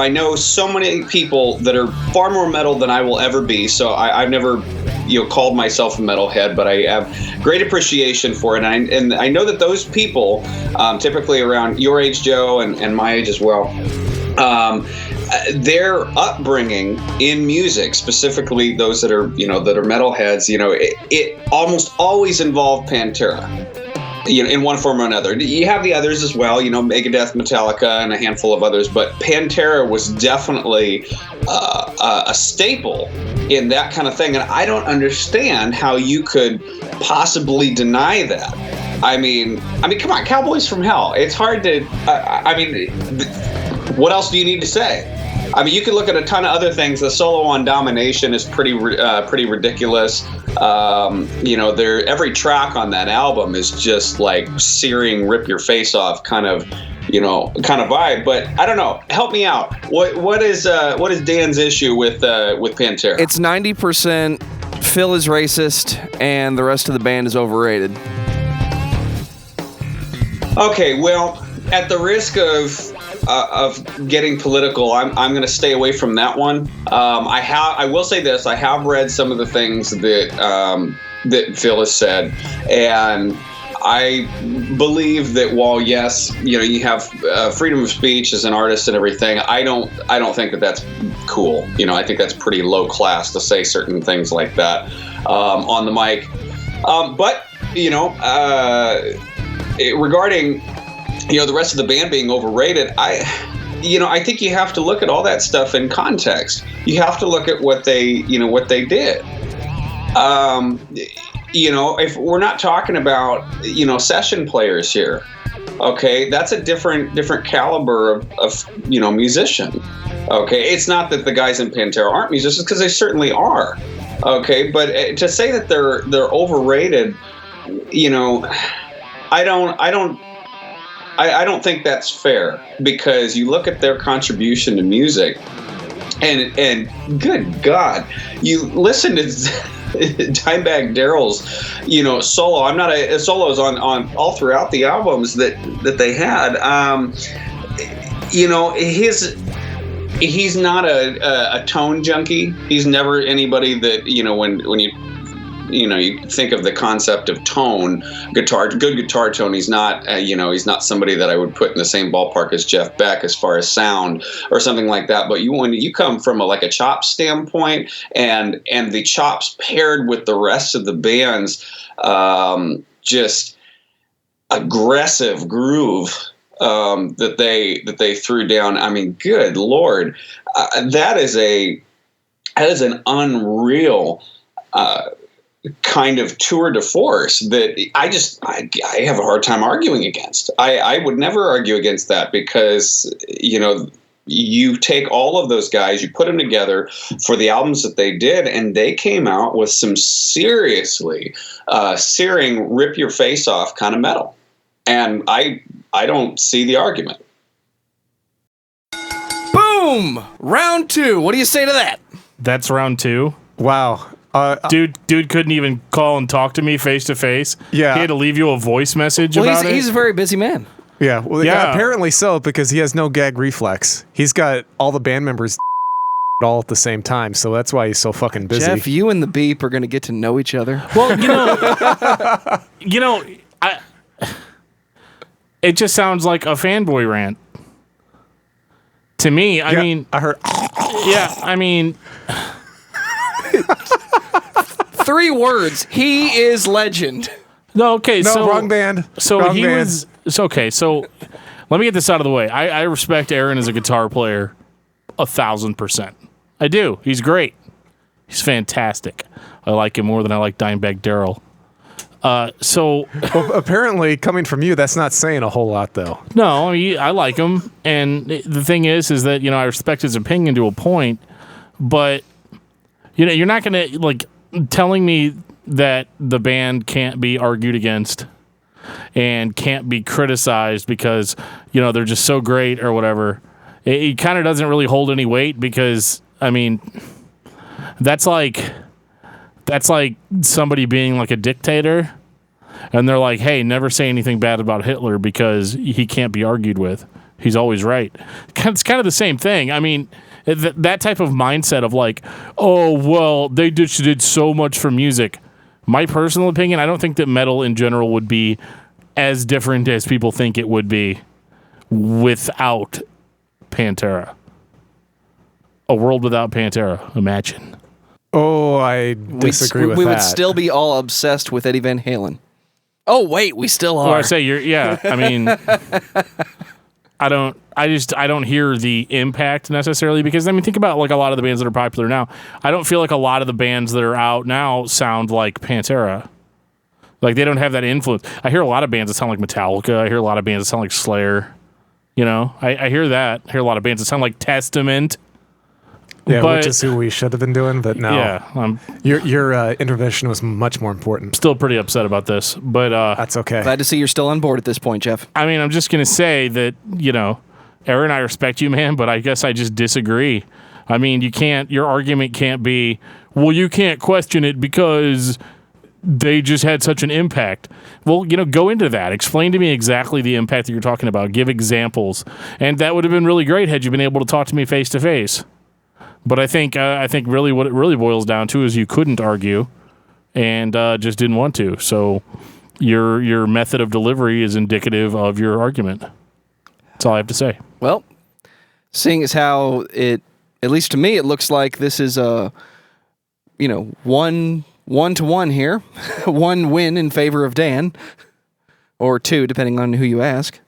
know so many people that are far more metal than I will ever be, so I've never called myself a metalhead, but I have great appreciation for it. And I know that those people, typically around your age, Joe, and my age as well, their upbringing in music, specifically those that are metalheads, it almost always involved Pantera, in one form or another. You have the others as well, Megadeth, Metallica, and a handful of others, but Pantera was definitely a staple in that kind of thing, and I don't understand how you could possibly deny that. I mean, come on, Cowboys from Hell. It's hard to. What else do you need to say? I mean, you could look at a ton of other things. The solo on Domination is pretty ridiculous. Every track on that album is just like searing, rip your face off kind of vibe. But I don't know. Help me out. What is Dan's issue with Pantera? It's 90% Phil is racist and the rest of the band is overrated. Okay, well, at the risk of getting political, I'm going to stay away from that one. I will say this: I have read some of the things that Phil has said, and I believe that while yes, you have freedom of speech as an artist and everything, I don't think that that's cool. I think that's pretty low class to say certain things like that on the mic. But regarding the rest of the band being overrated, I think you have to look at all that stuff in context. You have to look at what they did. If we're not talking about session players here, okay, that's a different caliber of musician. Okay, it's not that the guys in Pantera aren't musicians, because they certainly are. Okay, but to say that they're overrated, I don't think that's fair, because you look at their contribution to music, and good God, you listen to Dimebag Darrell's, solo. I'm not a solos on all throughout the albums that they had. He's not a tone junkie. He's never anybody that when you think of the concept of tone, good guitar tone. He's not, he's not somebody that I would put in the same ballpark as Geoff Beck as far as sound or something like that. But when you come from a chops standpoint, and the chops paired with the rest of the band's just aggressive groove that they threw down. I mean, good Lord, that is an unreal kind of tour de force that I have a hard time arguing against. I would never argue against that, because you take all of those guys, you put them together for the albums that they did, and they came out with some seriously searing, rip your face off kind of metal, and I don't see the argument. Boom! Round 2. What do you say to that? That's round 2. Wow. Dude couldn't even call and talk to me face to face. Yeah. He had to leave you a voice message about it. He's a very busy man. Yeah. Well, yeah. Apparently so, because he has no gag reflex. He's got all the band members all at the same time, so that's why he's so fucking busy. Jeff, you and the Beep are going to get to know each other. Well, it just sounds like a fanboy rant to me. I mean, I heard. Yeah, I mean. 3 words. He is legend. No, okay. No, so wrong band. So wrong he band. was. So okay. So let me get this out of the way. I respect Aaron as a guitar player 1,000%. I do. He's great. He's fantastic. I like him more than I like Dimebag Darrell. Well, apparently, coming from you, that's not saying a whole lot, though. No, I like him, and the thing is that I respect his opinion to a point, but you're not gonna telling me that the band can't be argued against and can't be criticized because they're just so great or whatever. It kind of doesn't really hold any weight, because I mean, that's like somebody being like a dictator and they're like, hey, never say anything bad about Hitler because he can't be argued with. He's always right. It's kind of the same thing. I mean, that type of mindset of like, oh, well, they just did so much for music. My personal opinion, I don't think that metal in general would be as different as people think it would be without Pantera. A world without Pantera. Imagine. Oh, I disagree with that. We would still be all obsessed with Eddie Van Halen. Oh, wait, we still are. Well, I say I mean, I don't hear the impact necessarily because, I mean, think about like a lot of the bands that are popular now. I don't feel like a lot of the bands that are out now sound like Pantera. Like, they don't have that influence. I hear a lot of bands that sound like Metallica. I hear a lot of bands that sound like Slayer. You know, I hear that. I hear a lot of bands that sound like Testament. Yeah, which is who we should have been doing, but no. Yeah. Your intervention was much more important. Still pretty upset about this, but... That's okay. Glad to see you're still on board at this point, Geoff. I mean, I'm just going to say that, you know, Aaron, I respect you, man, but I guess I just disagree. I mean, your argument can't be, well, you can't question it because they just had such an impact. Well, you know, go into that. Explain to me exactly the impact that you're talking about. Give examples. And that would have been really great had you been able to talk to me face to face. But I think really what it really boils down to is you couldn't argue and just didn't want to. So your method of delivery is indicative of your argument. That's all I have to say. Well, seeing as how it, at least to me, it looks like this is a, you know, 1-1 here. 1 win in favor of Dan, or 2, depending on who you ask.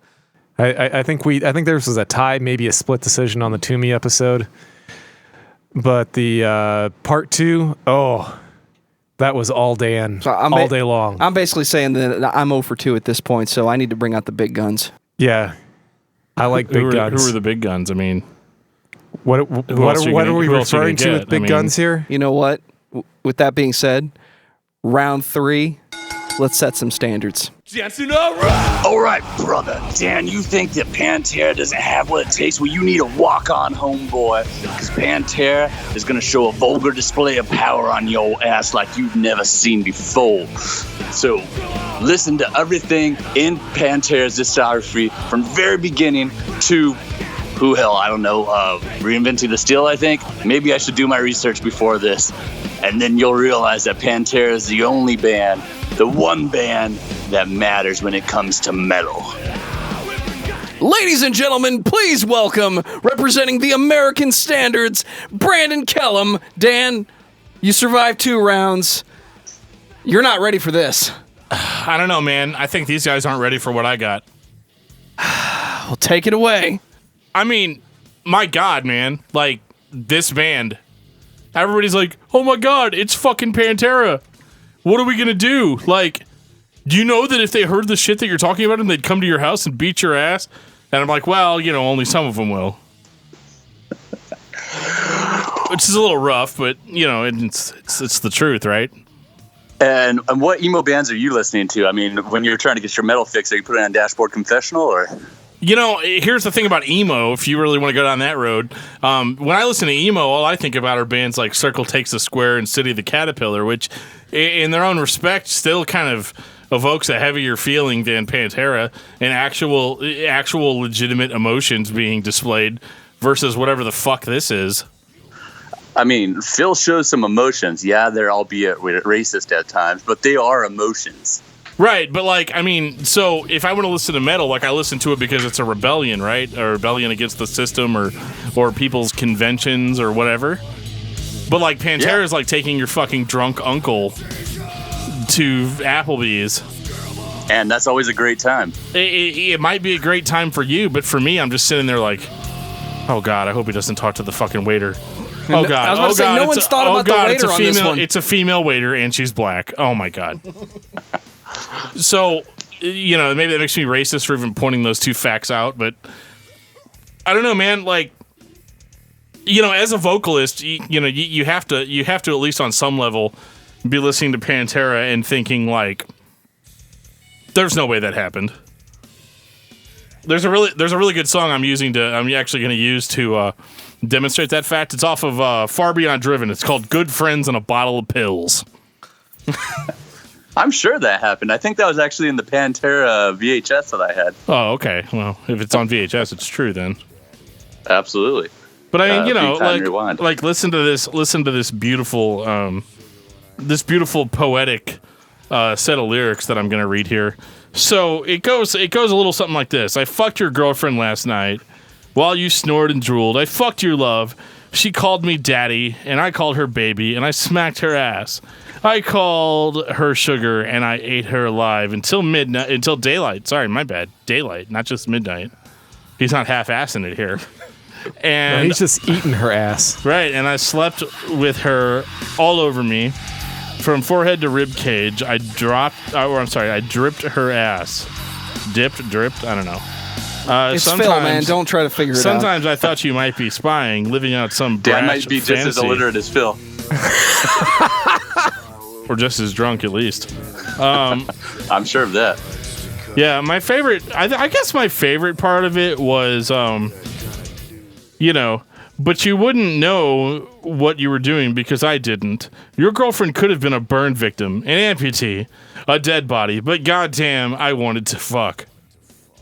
I think there was a tie, maybe a split decision on the Toomey episode. But the part 2, that was all Dan, so all day long. I'm basically saying that I'm 0 for 2 at this point, so I need to bring out the big guns. Yeah, I like big guns. Who are the big guns? I mean, what are we referring to with big guns here? You know what? With that being said, round 3, let's set some standards. All right, brother. Dan, you think that Pantera doesn't have what it takes? Well, you need a walk-on, homeboy, because Pantera is going to show a vulgar display of power on your ass like you've never seen before. So, listen to everything in Pantera's discography from very beginning to, I don't know, Reinventing the Steel, I think. Maybe I should do my research before this. And then you'll realize that Pantera is the only band, the one band that matters when it comes to metal. Ladies and gentlemen, please welcome, representing the American standards, Brandon Kellum. Dan, you survived 2 rounds. You're not ready for this. I don't know, man. I think these guys aren't ready for what I got. Well, take it away. I mean, my God, man. Like, this band. Everybody's like, oh my God, it's fucking Pantera. What are we going to do? Like, do you know that if they heard the shit that you're talking about them, they'd come to your house and beat your ass? And I'm like, well, you know, only some of them will. Which is a little rough, but, you know, it's the truth, right? And what emo bands are you listening to? I mean, when you're trying to get your metal fix, are you putting on Dashboard Confessional or... You know, here's the thing about emo, if you really want to go down that road. When I listen to emo, all I think about are bands like Circle Takes the Square and City of the Caterpillar, which, in their own respect, still kind of evokes a heavier feeling than Pantera and actual legitimate emotions being displayed versus whatever the fuck this is. I mean, Phil shows some emotions. Yeah, they're albeit racist at times, but they are emotions. Right, but like, I mean, so if I want to listen to metal, like I listen to it because it's a rebellion, right? A rebellion against the system or people's conventions or whatever. But like Pantera is like taking your fucking drunk uncle to Applebee's. And that's always a great time. It might be a great time for you, but for me, I'm just sitting there like, oh God, I hope he doesn't talk to the fucking waiter. Oh God! I was about to say, no one's thought about the waiter on this one. It's a female waiter, and she's black. Oh my God! So, you know, maybe that makes me racist for even pointing those 2 facts out, but I don't know, man. Like, you know, as a vocalist, you know, you have to at least on some level be listening to Pantera and thinking like, there's no way that happened. There's a really good song I'm actually going to use to demonstrate that fact. It's off of Far Beyond Driven. It's called Good Friends and a Bottle of Pills. I'm sure that happened. I think that was actually in the Pantera VHS that I had. Oh, okay. Well, if it's on VHS, it's true then. Absolutely. But I mean, rewind. like listen to this beautiful poetic set of lyrics that I'm going to read here. So it goes a little something like this. I fucked your girlfriend last night while you snored and drooled. I fucked your love. She called me daddy, and I called her baby, and I smacked her ass. I called her sugar, and I ate her alive until daylight. Sorry, my bad. Daylight, not just midnight. He's not half-assing it here. And no, he's just eating her ass. Right, and I slept with her all over me. From forehead to rib cage, I dripped her ass. Dripped, I don't know. It's Phil, man. Don't try to figure it out. Sometimes I thought you might be spying, living out some brash Dan might be fantasy. just as illiterate as Phil. Or just as drunk, at least. I'm sure of that. Yeah, my favorite... I guess my favorite part of it was, but you wouldn't know what you were doing because I didn't. Your girlfriend could have been a burn victim, an amputee, a dead body, but goddamn, I wanted to fuck.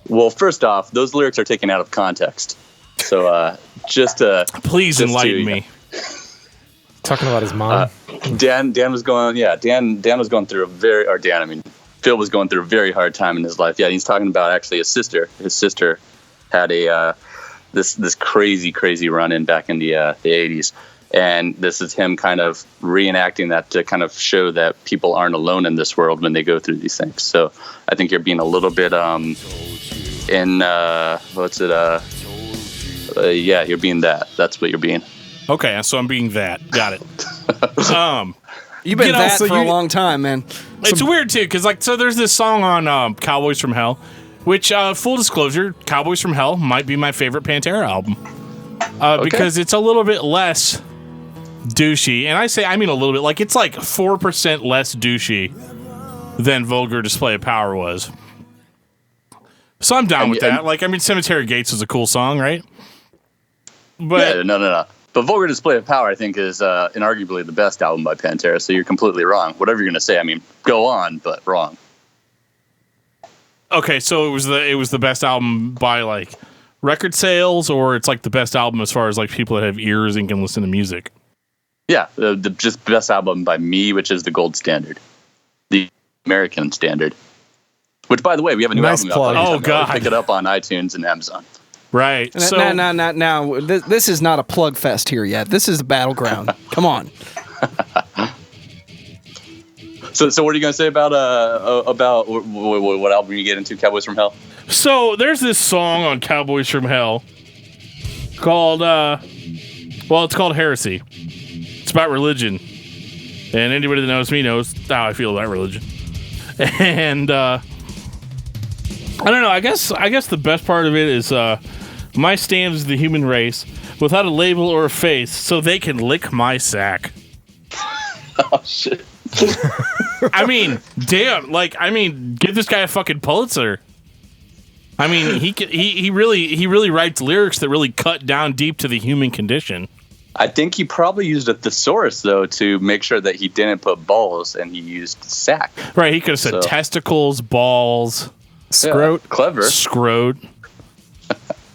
Well, first off, those lyrics are taken out of context. So, please enlighten me. Talking about his mom. Dan was going through Phil was going through a very hard time in his life. Yeah, he's talking about actually his sister. His sister had this crazy run-in back in the 80s. And this is him kind of reenacting that to kind of show that people aren't alone in this world when they go through these things. So I think you're being a little bit you're being that. That's what you're being. Okay, so I'm being that. Got it. You've been that for a long time, man. It's weird, too, because there's this song on Cowboys from Hell, which, full disclosure, Cowboys from Hell might be my favorite Pantera album. Because it's a little bit less douchey. And I mean a little bit. Like, it's like 4% less douchey than Vulgar Display of Power was. So I'm down with that. Cemetery Gates is a cool song, right? But yeah, no. But Vulgar Display of Power, I think, is inarguably the best album by Pantera, so you're completely wrong. Whatever you're going to say, I mean, go on, but wrong. Okay, so it was the best album by, like, record sales, or it's, like, the best album as far as, like, people that have ears and can listen to music? Yeah, the just best album by me, which is the gold standard. The American standard. Which, by the way, we have a new album plug. out. Oh, God. Pick it up on iTunes and Amazon. Right. Now, this is not a plug fest here yet. This is the battleground. Come on. So what are you going to say about what album you get into, Cowboys from Hell? So there's this song on Cowboys from Hell called, it's called Heresy. It's about religion. And anybody that knows me knows how I feel about religion. And, I don't know. I guess the best part of it is my stand is the human race without a label or a face, so they can lick my sack. Oh shit! I mean, damn! Give this guy a fucking Pulitzer. I mean, he really writes lyrics that really cut down deep to the human condition. I think he probably used a thesaurus, though, to make sure that he didn't put balls, and he used sack. Right? He could have said testicles, balls. Scrote. Yeah, clever. Scrote.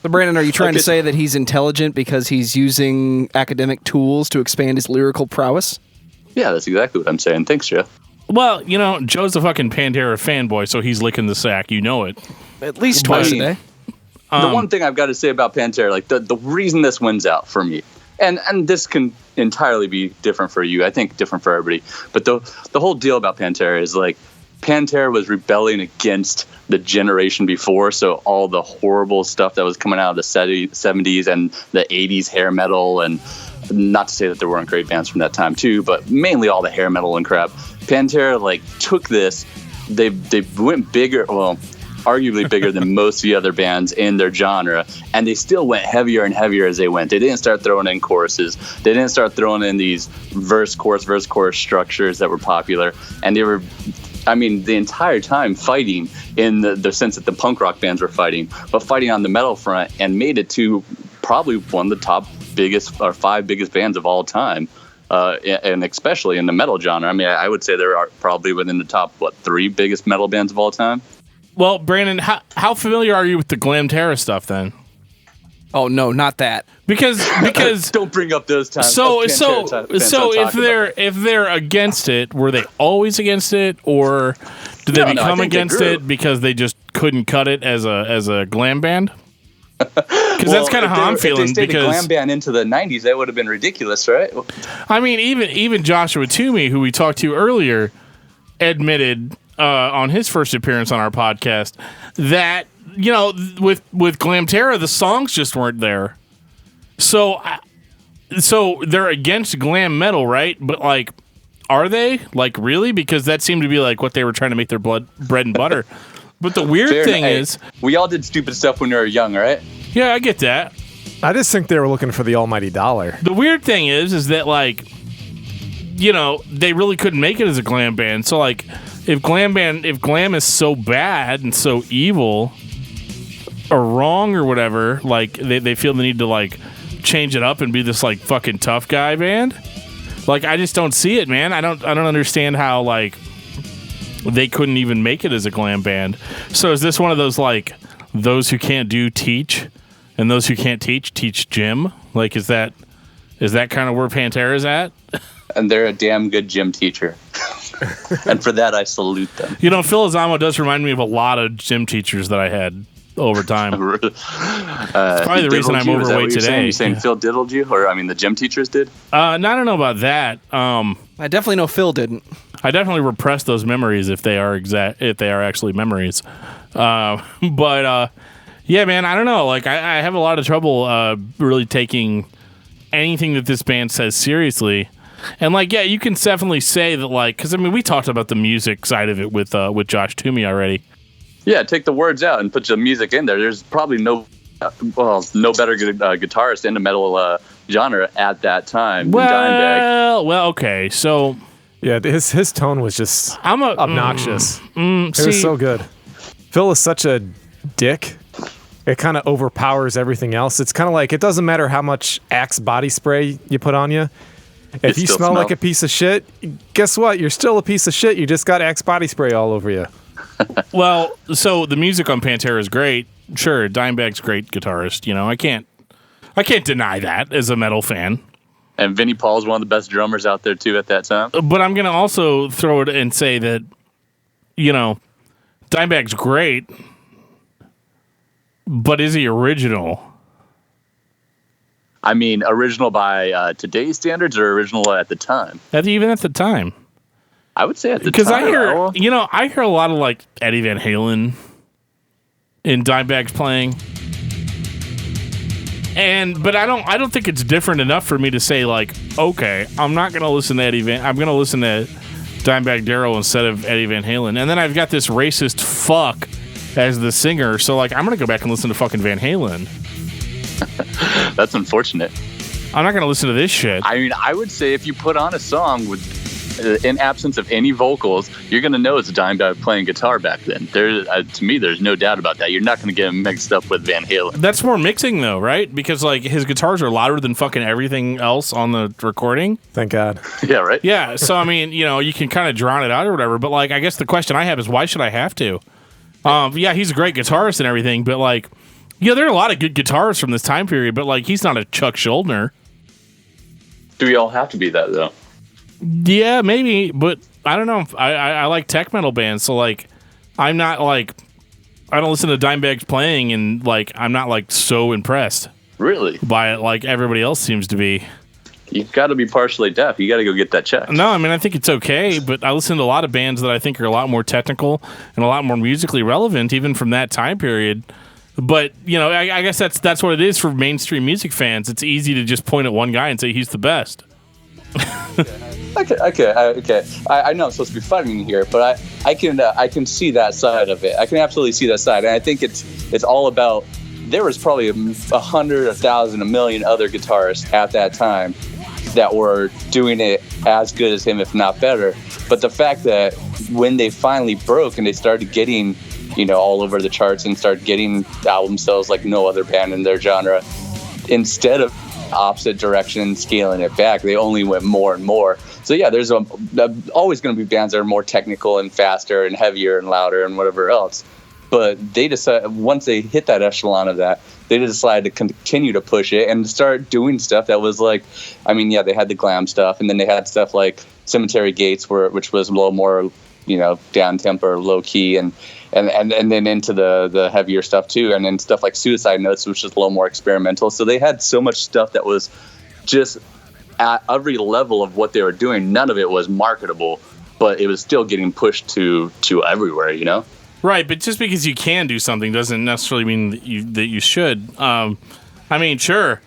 So, Brandon, are you trying to say that he's intelligent because he's using academic tools to expand his lyrical prowess? Yeah, that's exactly what I'm saying. Thanks, Joe. Well, Joe's a fucking Pantera fanboy, so he's licking the sack. You know it. At least twice a day. The one thing I've got to say about Pantera, like the reason this wins out for me, and this can entirely be different for you, I think different for everybody, but the whole deal about Pantera is like, Pantera was rebelling against the generation before, so all the horrible stuff that was coming out of the 70s and the 80s hair metal, and not to say that there weren't great bands from that time too, but mainly all the hair metal and crap. Pantera took this, they went bigger, well, arguably bigger than most of the other bands in their genre, and they still went heavier and heavier as they went. They didn't start throwing in choruses. They didn't start throwing in these verse chorus structures that were popular, and they were, the entire time fighting in the sense that the punk rock bands were fighting, but fighting on the metal front, and made it to probably one of the top biggest or 5 biggest bands of all time. and especially in the metal genre. I mean, I would say there are probably within the top 3 biggest metal bands of all time. Well, Brandon, how familiar are you with the Dantera stuff then? Oh no, not that. Because don't bring up those times. So if they're against it, were they always against it, or did they become against it because they just couldn't cut it as a glam band? Because that's kind of how I'm feeling. If they stayed a glam band into the 90s, that would have been ridiculous, right? I mean, even Joshua Toomey, who we talked to earlier, admitted on his first appearance on our podcast that, you know, with Dantera, the songs just weren't there. So they're against glam metal, right? But like, are they? Like, really? Because that seemed to be like what they were trying to make their bread and butter. But the weird thing is, we all did stupid stuff when we were young, right? Yeah, I get that. I just think they were looking for the almighty dollar. The weird thing is that, like, you know, they really couldn't make it as a glam band. So like, if glam is so bad and so evil or wrong or whatever, like they feel the need to like change it up and be this like fucking tough guy band. Like, I just don't see it, man. I don't understand how like they couldn't even make it as a glam band. So is this one of those like those who can't do teach, and those who can't teach gym? Like, is that kind of where Pantera's at? And they're a damn good gym teacher. And for that, I salute them. You know, Phil Azamo does remind me of a lot of gym teachers that I had over time. It's probably the reason I'm overweight today. You saying Phil diddled you? Or, I mean, the gym teachers did? No, I don't know about that. I definitely know Phil didn't. I definitely repress those memories if they are actually memories. Yeah, man, I don't know. Like, I have a lot of trouble really taking anything that this band says seriously. And like, yeah, you can definitely say that, like, because I mean, we talked about the music side of it with Josh Toomey already. Yeah, take the words out and put the music in there. There's probably no better guitarist in the metal genre at that time than Dimebag. Well, okay, so yeah, his tone was just obnoxious. It was so good. Phil is such a dick. It kind of overpowers everything else. It's kind of like, it doesn't matter how much Axe body spray you put on you. If you smell like a piece of shit, guess what? You're still a piece of shit. You just got Axe body spray all over you. Well, so the music on Pantera is great. Sure, Dimebag's great guitarist. You know, I can't deny that as a metal fan. And Vinnie Paul's one of the best drummers out there too at that time. But I'm gonna also throw it and say that, you know, Dimebag's great, but is he original? I mean, original by today's standards or original at the time? Even at the time. I would say at the time. Because I hear a lot of like Eddie Van Halen in Dimebag's playing. But I don't think it's different enough for me to say like, okay, I'm not gonna listen to I'm gonna listen to Dimebag Darrell instead of Eddie Van Halen. And then I've got this racist fuck as the singer, so like I'm gonna go back and listen to fucking Van Halen. That's unfortunate. I'm not gonna listen to this shit. I mean, I would say if you put on a song with in absence of any vocals, you're gonna know it's a Dimebag playing guitar back then. To me, there's no doubt about that. You're not gonna get him mixed up with Van Halen. That's more mixing though, right? Because like his guitars are louder than fucking everything else on the recording. Thank God. Yeah, right? Yeah, so I mean, you know, you can kind of drown it out or whatever, but like I guess the question I have is why should I have to? Yeah, he's a great guitarist and everything, but like, yeah, there are a lot of good guitarists from this time period, but like he's not a Chuck Schuldiner. Do we all have to be that though? Yeah, maybe, but I don't know. I like tech metal bands, so like I'm not like, I don't listen to Dimebag's playing and like I'm not like so impressed. Really? By it like everybody else seems to be. You've got to be partially deaf. You got to go get that checked. No, I mean I think it's okay, but I listen to a lot of bands that I think are a lot more technical and a lot more musically relevant, even from that time period. But you know, I guess that's what it is for mainstream music fans. It's easy to just point at one guy and say he's the best. Okay. I know I'm supposed to be fighting here, but I can see that side of it. I can absolutely see that side, and I think it's all about. There was probably 100, 1,000, 1,000,000 other guitarists at that time that were doing it as good as him, if not better. But the fact that when they finally broke and they started getting, you know, all over the charts and started getting album sales like no other band in their genre, instead of opposite direction, scaling it back. They only went more and more. So yeah, there's always going to be bands that are more technical and faster and heavier and louder and whatever else. But they decided, once they hit that echelon of that, they decided to continue to push it and start doing stuff that was like, I mean, yeah, they had the glam stuff, and then they had stuff like Cemetery Gates, which was a little more, down tempo or low key, and then into the heavier stuff too, and then stuff like Suicide Notes, which is a little more experimental. So they had so much stuff that was just at every level of what they were doing. None of it was marketable, but it was still getting pushed to everywhere, Right, but just because you can do something doesn't necessarily mean that you should. I mean, sure,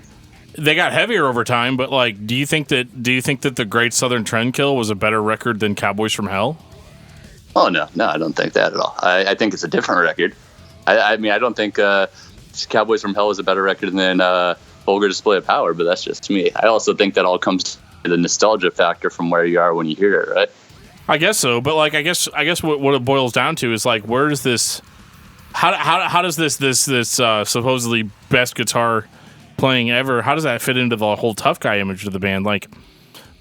they got heavier over time, but like, do you think that the Great Southern Trendkill was a better record than Cowboys from Hell? Oh no, I don't think that at all. I think it's a different record. I mean, I don't think Cowboys from Hell is a better record than Vulgar Display of Power, but that's just me. I also think that all comes to the nostalgia factor from where you are when you hear it, right? I guess so, but like I guess what it boils down to is like, where does this? How does this supposedly best guitar playing ever? How does that fit into the whole tough guy image of the band? Like,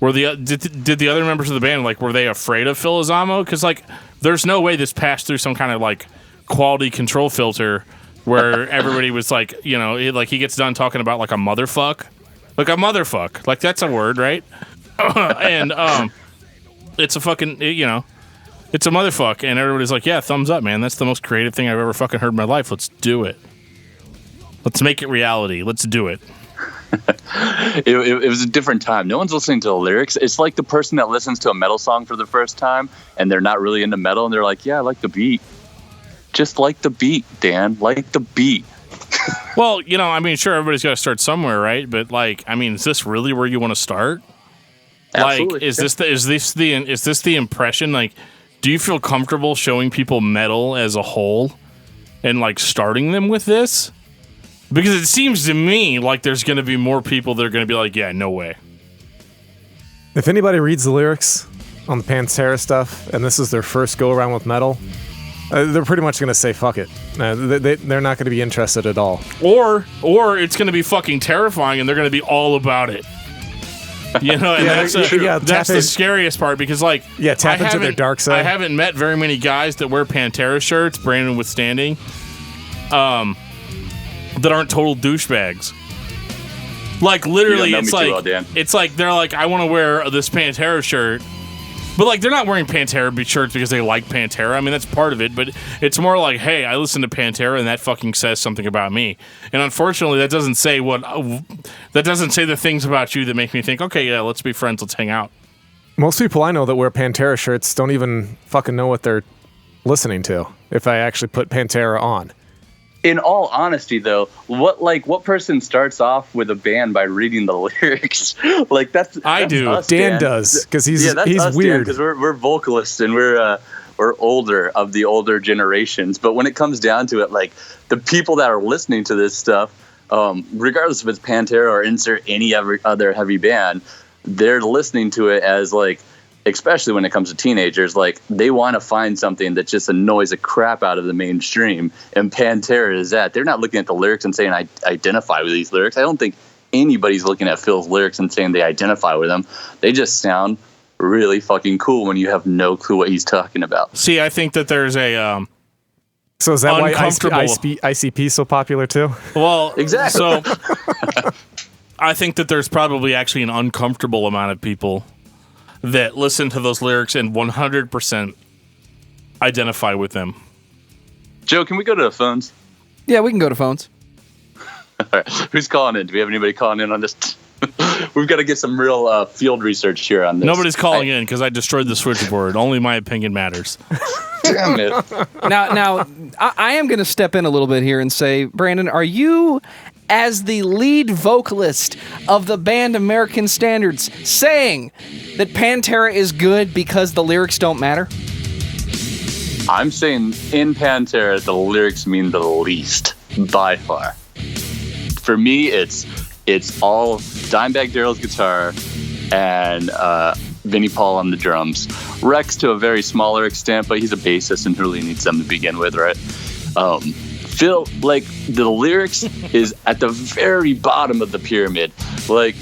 did the other members of the band, like, were they afraid of Phil Izamo? Because like, there's no way this passed through some kind of like quality control filter where everybody was like, like he gets done talking about like a motherfuck, like that's a word, right? And it's a fucking, it's a motherfuck, and everybody's like, yeah, thumbs up, man. That's the most creative thing I've ever fucking heard in my life. Let's do it. Let's make it reality. Let's do it. It was a different time. No one's listening to the lyrics. It's like the person that listens to a metal song for the first time, and they're not really into metal, and they're like, yeah, I like the beat. Just like the beat, Dan. Like the beat. Well, I mean, sure, everybody's got to start somewhere, right? But like, I mean, is this really where you want to start? Absolutely. Like, is this the impression? Like, do you feel comfortable showing people metal as a whole and like starting them with this? Because it seems to me like there's going to be more people that are going to be like, yeah, no way. If anybody reads the lyrics on the Pantera stuff and this is their first go around with metal, they're pretty much going to say fuck it. They're not going to be interested at all. Or it's going to be fucking terrifying and they're going to be all about it. And that's the scariest part, because like, tap into their dark side. I haven't met very many guys that wear Pantera shirts, Brandon withstanding, that aren't total douchebags. Like literally, it's like they're like, I want to wear this Pantera shirt, but like they're not wearing Pantera shirts because they like Pantera. I mean, that's part of it, but it's more like, hey, I listen to Pantera and that fucking says something about me. And unfortunately, that doesn't say the things about you that make me think, okay, yeah, let's be friends, let's hang out. Most people I know that wear Pantera shirts don't even fucking know what they're listening to if I actually put Pantera on. In all honesty, though, what person starts off with a band by reading the lyrics? Like that's do. Us, Dan does, because he's weird. Because we're vocalists and we're older, of the older generations. But when it comes down to it, like the people that are listening to this stuff, regardless if it's Pantera or insert any other heavy band, they're listening to it as like, especially when it comes to teenagers, like they want to find something that just annoys the crap out of the mainstream. And Pantera is that. They're not looking at the lyrics and saying, I identify with these lyrics. I don't think anybody's looking at Phil's lyrics and saying they identify with them. They just sound really fucking cool when you have no clue what he's talking about. See, I think that there's a... So is that why ICP is so popular too? Well, exactly. So I think that there's probably actually an uncomfortable amount of people that listen to those lyrics and 100% identify with them. Joe, can we go to the phones? Yeah, we can go to phones. All right. Who's calling in? Do we have anybody calling in on this? We've got to get some real field research here on this. Nobody's calling in because I destroyed the switchboard. Only my opinion matters. Damn it. Now, I am going to step in a little bit here and say, Brandon, are you, as the lead vocalist of the band American Standards, saying that Pantera is good because the lyrics don't matter? I'm saying in Pantera, the lyrics mean the least, by far. For me, it's all Dimebag Darrell's guitar and Vinnie Paul on the drums. Rex to a very smaller extent, but he's a bassist and really needs them to begin with, right? Phil, like, the lyrics is at the very bottom of the pyramid. Like,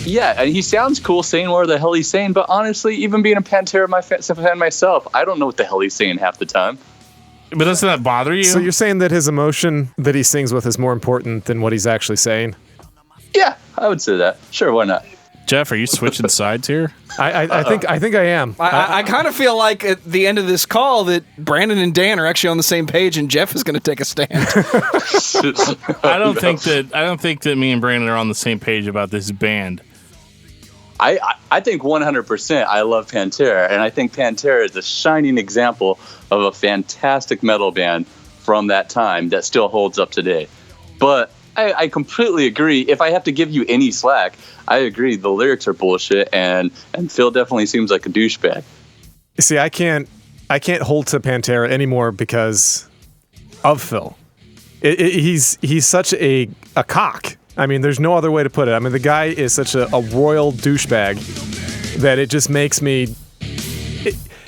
yeah, and he sounds cool saying where the hell he's saying, but honestly, even being a Pantera fan myself, I don't know what the hell he's saying half the time. But doesn't that bother you? So you're saying that his emotion that he sings with is more important than what he's actually saying? Yeah, I would say that. Sure, why not? Jeff, are you switching sides here? I think I am. I kind of feel like at the end of this call that Brandon and Dan are actually on the same page, and Geoff is going to take a stand. I don't think that me and Brandon are on the same page about this band. I think 100% I love Pantera, and I think Pantera is a shining example of a fantastic metal band from that time that still holds up today. But I completely agree. If I have to give you any slack, I agree the lyrics are bullshit, and Phil definitely seems like a douchebag. See, I can't hold to Pantera anymore because of Phil. He's such a cock. I mean, there's no other way to put it. I mean, the guy is such a royal douchebag that it just makes me.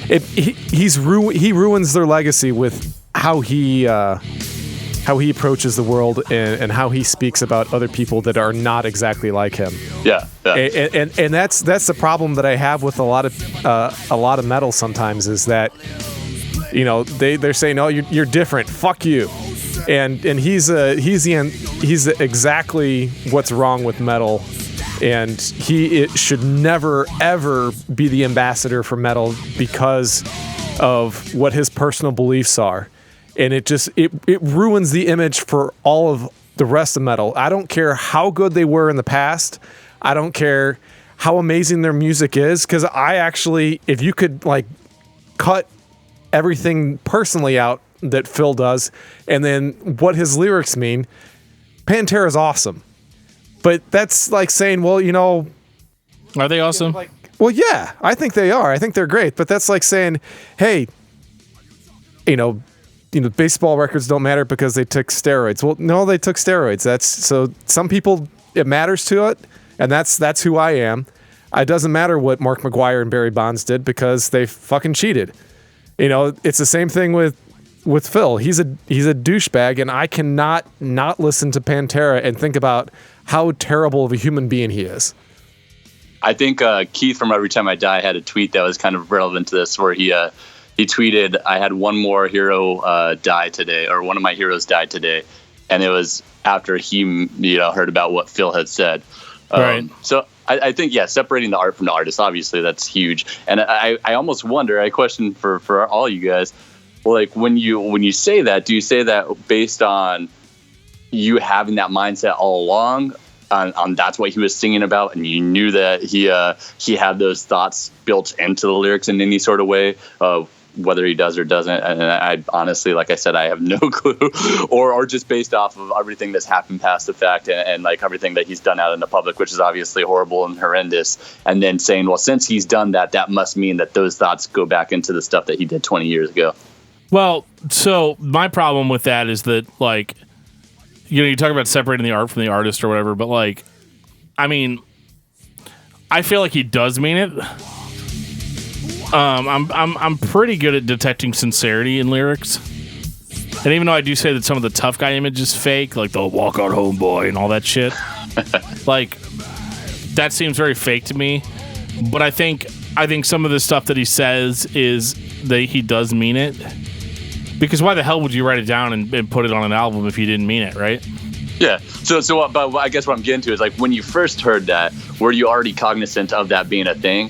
He ruins their legacy with how he approaches the world and how he speaks about other people that are not exactly like him. Yeah. And that's the problem that I have with a lot of metal sometimes is that, you know, they're saying, oh, you're different, fuck you. And he's exactly what's wrong with metal, and it should never ever be the ambassador for metal because of what his personal beliefs are, and it ruins the image for all of the rest of metal. I don't care how good they were in the past. I don't care how amazing their music is, because I actually, if you could like cut everything personally out that Phil does, and then what his lyrics mean, Pantera is awesome. But that's like saying, well, you know, are they awesome? Well, yeah, I think they are. I think they're great. But that's like saying, hey, you know, baseball records don't matter because they took steroids. Well, no, they took steroids. That's so some people it matters to it, and that's who I am. It doesn't matter what Mark McGuire and Barry Bonds did because they fucking cheated. You know, it's the same thing with Phil. He's a douchebag, and I cannot not listen to Pantera and think about how terrible of a human being he is. I think Keith from Every Time I Die had a tweet that was kind of relevant to this, where he tweeted, "I had one more hero die today, or one of my heroes died today," and it was after he heard about what Phil had said. Right. So I think separating the art from the artist, obviously that's huge, and I almost wonder. I question for all you guys. Like when you say that, do you say that based on you having that mindset all along, on that's what he was singing about, and you knew that he had those thoughts built into the lyrics in any sort of way, whether he does or doesn't? And I honestly, like I said, I have no clue, or just based off of everything that's happened past the fact and like everything that he's done out in the public, which is obviously horrible and horrendous, and then saying, well, since he's done that, that must mean that those thoughts go back into the stuff that he did 20 years ago. Well, so my problem with that is that, like, you talk about separating the art from the artist or whatever, but, like, I mean, I feel like he does mean it. I'm pretty good at detecting sincerity in lyrics. And even though I do say that some of the tough guy image is fake, like the walk on homeboy and all that shit, like, that seems very fake to me. But I think some of the stuff that he says is that he does mean it. Because why the hell would you write it down and put it on an album if you didn't mean it, right? Yeah. So, but I guess what I'm getting to is, like, when you first heard that, were you already cognizant of that being a thing?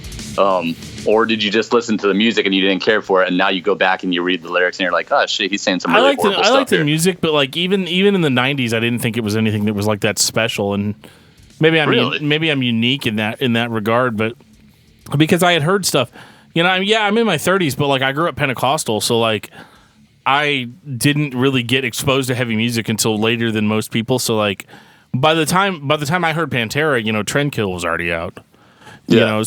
Or did you just listen to the music and you didn't care for it, and now you go back and you read the lyrics and you're like, oh shit, he's saying some really horrible stuff. I like the here. music, but like even in the '90s, I didn't think it was anything that was like that special. And maybe I'm unique in that regard, but because I had heard stuff, I'm in my 30s, but like I grew up Pentecostal, so like I didn't really get exposed to heavy music until later than most people. So like by the time I heard Pantera, Trendkill was already out.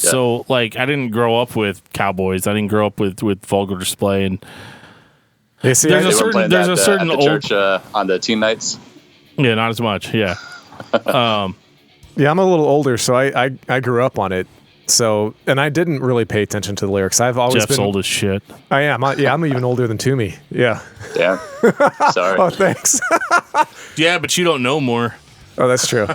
So like I didn't grow up with Cowboys. I didn't grow up with Vulgar Display, and there's a certain old church on the teen nights. Yeah, not as much. Yeah. Yeah, I'm a little older, so I grew up on it. So, and I didn't really pay attention to the lyrics. I've always Jeff's been old as shit. I am. I'm even older than Toomey. Yeah. Yeah. Sorry. Oh, thanks. Yeah, but you don't know more. Oh, that's true.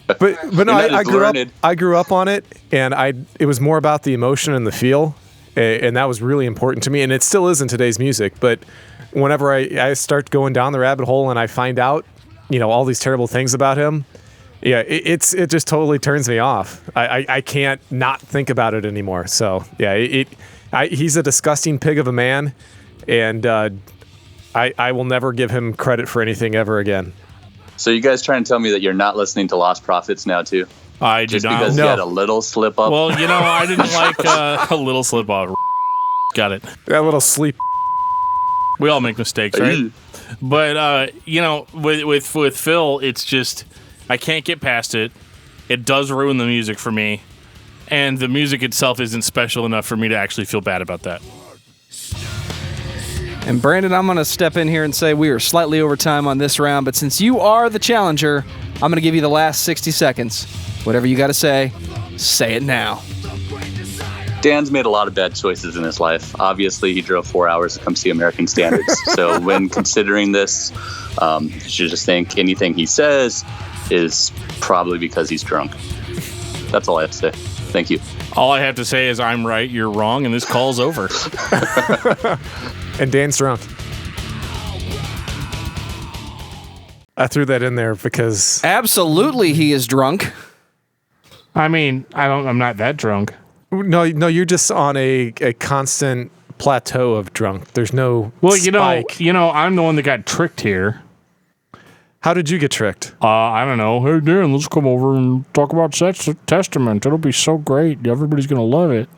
But no, I grew up on it, and it was more about the emotion and the feel, and that was really important to me, and it still is in today's music. But whenever I start going down the rabbit hole and I find out, all these terrible things about him, yeah, it just totally turns me off. I can't not think about it anymore. So yeah, he's a disgusting pig of a man, and I will never give him credit for anything ever again. So you guys trying to tell me that you're not listening to Lost Prophets now too? I do Just not. because you had a little slip up? Well, I didn't like a little slip off. Got it. That little sleep. We all make mistakes, right? But with Phil, it's just I can't get past it. It does ruin the music for me, and the music itself isn't special enough for me to actually feel bad about that. And Brandon, I'm going to step in here and say we are slightly over time on this round, but since you are the challenger, I'm going to give you the last 60 seconds. Whatever you got to say it now. Dan's made a lot of bad choices in his life. Obviously, he drove 4 hours to come see American Standards. So when considering this, you should just think anything he says is probably because he's drunk. That's all I have to say. Thank you. All I have to say is I'm right, you're wrong, and this call's over. And Dan's drunk. I threw that in there because... Absolutely, he is drunk. I mean, I'm not that drunk. No, you're just on a constant plateau of drunk. There's no spike. I'm the one that got tricked here. How did you get tricked? I don't know. Hey, Dan, let's come over and talk about Testament. It'll be so great. Everybody's going to love it.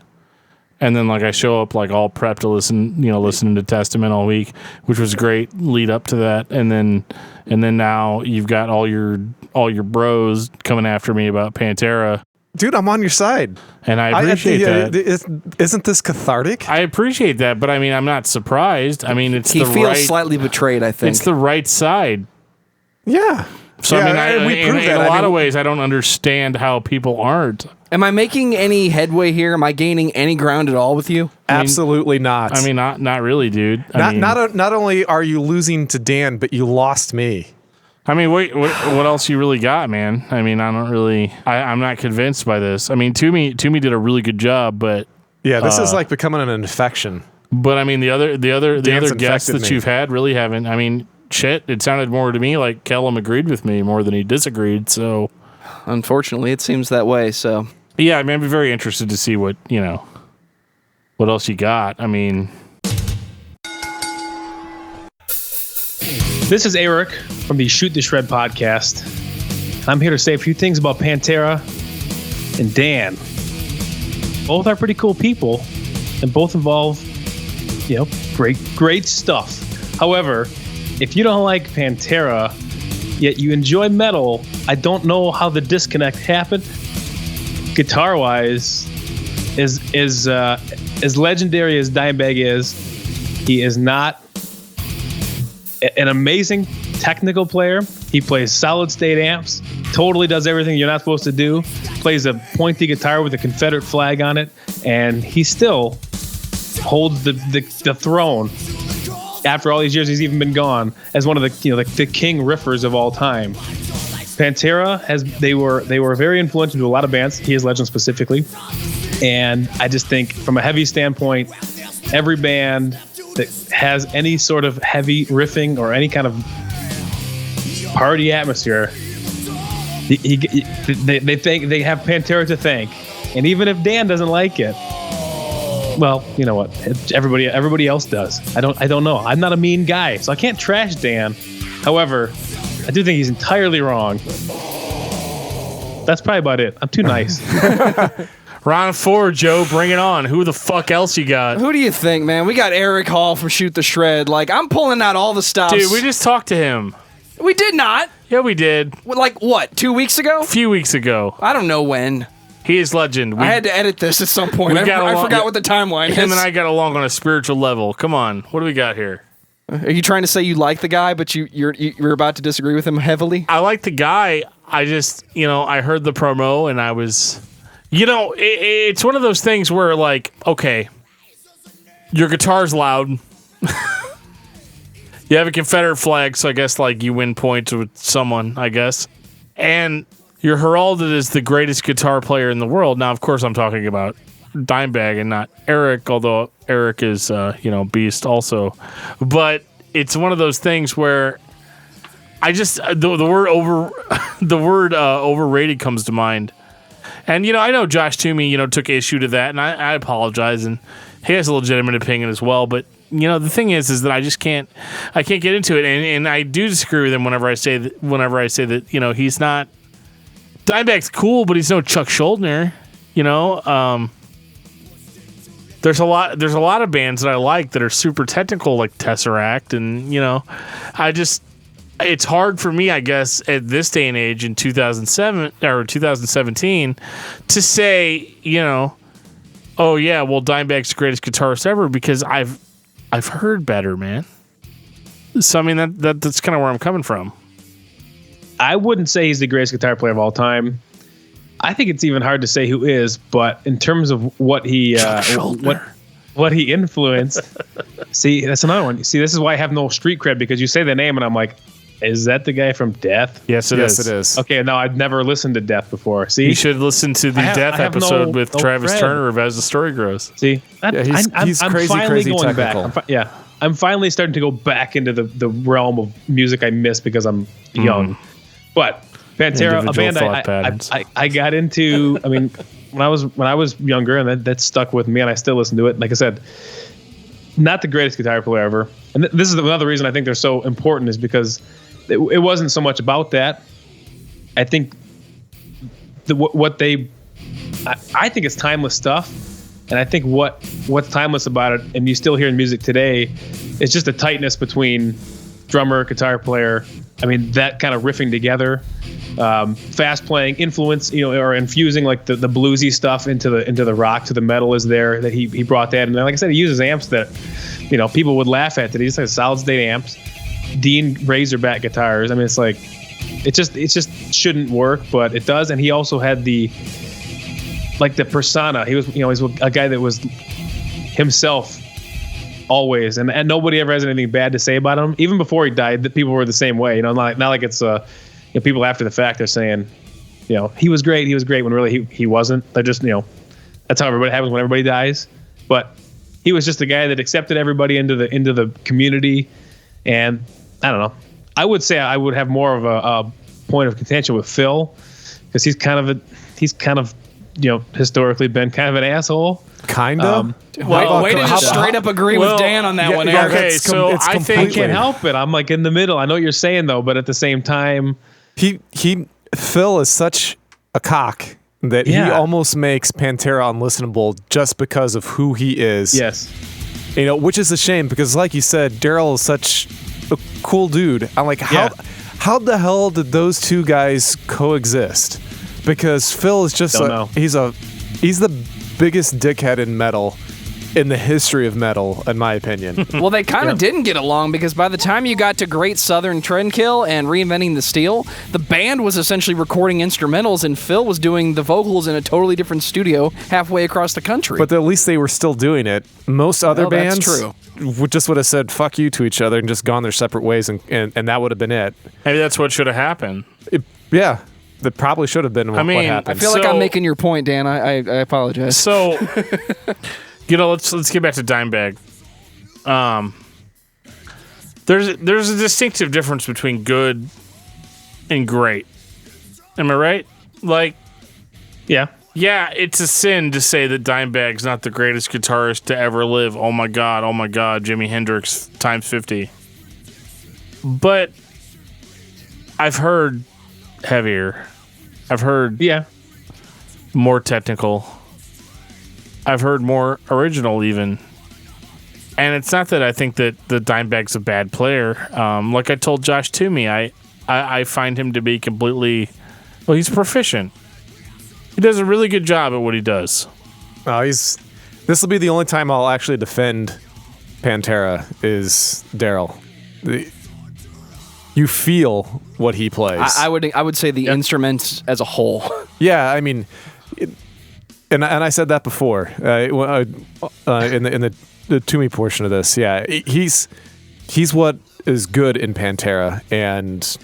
And then, I show up, all prepped to listening to Testament all week, which was great lead up to that. And then now you've got all your bros coming after me about Pantera. Dude, I'm on your side. And I appreciate that. Isn't this cathartic? I appreciate that, but I'm not surprised. He feels slightly betrayed, I think. It's the right side. Yeah. So, we proved in a lot of ways, I don't understand how people aren't. Am I making any headway here? Am I gaining any ground at all with you? Absolutely not. Not really, dude. Not only are you losing to Dan, but you lost me. Wait, what else you really got, man? I'm not convinced by this. Toomey did a really good job, but yeah, this is like becoming an infection. But the other guests that me. you've had really haven't. Shit, it sounded more to me like Kellum agreed with me more than he disagreed. So, unfortunately, it seems that way. So, yeah, I'd be very interested to see what else you got. This is Erik from the Shoot the Shred podcast. I'm here to say a few things about Pantera and Dan. Both are pretty cool people, and both involve, great stuff. However, if you don't like Pantera, yet you enjoy metal, I don't know how the disconnect happened. Guitar-wise, as legendary as Dimebag is, he is not an amazing technical player. He plays solid-state amps, totally does everything you're not supposed to do, plays a pointy guitar with a Confederate flag on it, and he still holds the throne. After all these years, he's even been gone as one of the king riffers of all time. Pantera they were very influential to a lot of bands. He is Legend specifically, and I just think from a heavy standpoint, every band that has any sort of heavy riffing or any kind of party atmosphere, they think they have Pantera to thank. And even if Dan doesn't like it, well, you know what? Everybody else does. I don't know. I'm not a mean guy, so I can't trash Dan. However, I do think he's entirely wrong. That's probably about it. I'm too nice. Round 4, Joe, bring it on. Who the fuck else you got? Who do you think, man? We got Erik Hall from Shoot the Shred. I'm pulling out all the stops. Dude, we just talked to him. We did not. Yeah, we did. What, 2 weeks ago? A few weeks ago. I don't know when. He is legend. I had to edit this at some point. I forgot what the timeline is. Him and I got along on a spiritual level. Come on. What do we got here? Are you trying to say you like the guy, but you're about to disagree with him heavily? I like the guy. I just, I heard the promo and I was You know, it's one of those things where, like, okay, your guitar's loud. You have a Confederate flag, so I guess, like, you win points with someone, I guess. And you're heralded as the greatest guitar player in the world. Now, of course, I'm talking about Dimebag and not Erik, although Erik is, beast also. But it's one of those things where I just the word overrated comes to mind. And, I know Josh Toomey, took issue to that, and I apologize, and he has a legitimate opinion as well, but, the thing is that I just can't get into it, and I do disagree with him whenever I say that, he's not, Dimebag's cool, but he's no Chuck Schuldiner, There's a lot of bands that I like that are super technical, like Tesseract, and, it's hard for me, I guess, at this day and age in 2007 or 2017 to say, oh yeah, well, Dimebag's the greatest guitarist ever, because I've heard better, man. So I mean that's kind of where I'm coming from. I wouldn't say he's the greatest guitar player of all time. I think it's even hard to say who is, but in terms of what he what he influenced, see, that's another one. See, this is why I have no street cred, because you say the name and I'm like, is that the guy from Death? Yes, it is. It is. Okay, no, I've never listened to Death before. See, you should listen to the Death episode with Travis Turner of As the Story Grows. See, he's I'm crazy, finally crazy going technical. back. I'm finally starting to go back into the realm of music I missed because I'm young. But Pantera, a band I got into. I mean, when I was younger, and that stuck with me, and I still listen to it. Like I said, not the greatest guitar player ever. And this is another reason I think they're so important, is because it wasn't so much about that. I think I think it's timeless stuff, and I think what's timeless about it, and you still hear in music today, is just the tightness between drummer, guitar player. I mean, that kind of riffing together, fast playing influence, or infusing like the bluesy stuff into the rock, to the metal is there, that he brought that. And like I said, he uses amps that, people would laugh at, that he just has solid state amps, Dean Razorback guitars. I mean, it's like, it just shouldn't work, but it does. And he also had the persona. He was, he's a guy that was himself always, and nobody ever has anything bad to say about him. Even before he died, the people were the same way. Not like it's people after the fact are saying, he was great, when really he wasn't. They're just, that's how everybody happens when everybody dies. But he was just a guy that accepted everybody into the community. And I don't know, I would say I would have more of a point of contention with Phil, because he's kind of historically been kind of an asshole. Kind of. Way to just straight up agree with Dan on that one, Erik. Okay, so I think I can't help it. I'm like in the middle. I know what you're saying though, but at the same time, Phil is such a cock that he almost makes Pantera unlistenable just because of who he is. Yes. Which is a shame, because like you said, Daryl is such a cool dude. I'm like, how the hell did those two guys coexist? Because Phil is just he's the biggest dickhead in metal, in the history of metal, in my opinion. Well, they kind of didn't get along, because by the time you got to Great Southern Trendkill and Reinventing the Steel, the band was essentially recording instrumentals, and Phil was doing the vocals in a totally different studio halfway across the country. But at least they were still doing it. Most other bands that's just would have said fuck you to each other and just gone their separate ways, and that would have been it. Maybe that's what should have happened. That probably should have been what happened. I feel like I'm making your point, Dan. I apologize. So, let's get back to Dimebag. There's a distinctive difference between good and great. Am I right? Like, yeah, it's a sin to say that Dimebag's not the greatest guitarist to ever live. Oh my God, Jimi Hendrix times 50. But I've heard heavier. I've heard more technical. I've heard more original even. And it's not that I think that the Dimebag's a bad player. Like I told Josh Toomey, I find him to be completely, he's proficient. He does a really good job at what he does. This will be the only time I'll actually defend Pantera is Daryl. You feel what he plays. I would say the instruments as a whole. Yeah, I mean, And I said that before in the Toomey portion of this. Yeah, he's what is good in Pantera, and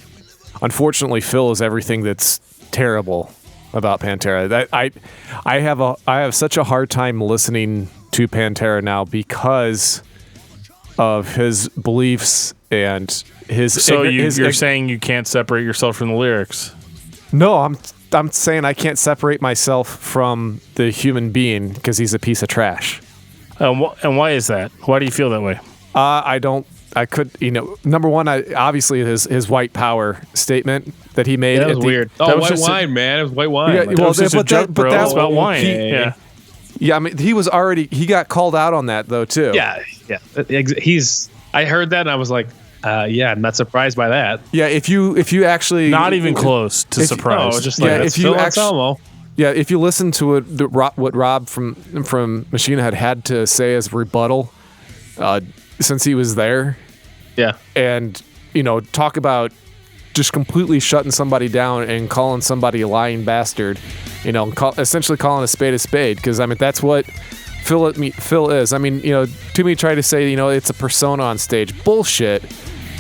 unfortunately, Phil is everything that's terrible about Pantera. I have such a hard time listening to Pantera now because of his beliefs and his. So you're saying you can't separate yourself from the lyrics? No, I'm saying I can't separate myself from the human being because he's a piece of trash. And why is that? Why do you feel that way? I could, number one, obviously his white power statement that he made. That was weird. That was white wine, man. It was white wine. Yeah, Like, well, that was just a joke, bro. It's about wine. Yeah, I mean, he got called out on that though too. yeah. I heard that and I was like, yeah, I'm not surprised by that. Yeah, if you actually not even close to surprise. No, just like if you actually, if you listen to what Rob from Machine Head had to say as rebuttal, since he was there, yeah, and talk about just completely shutting somebody down and calling somebody a lying bastard, essentially calling a spade, because I mean that's what Phil is. I mean, Toomey tried to say it's a persona on stage. Bullshit.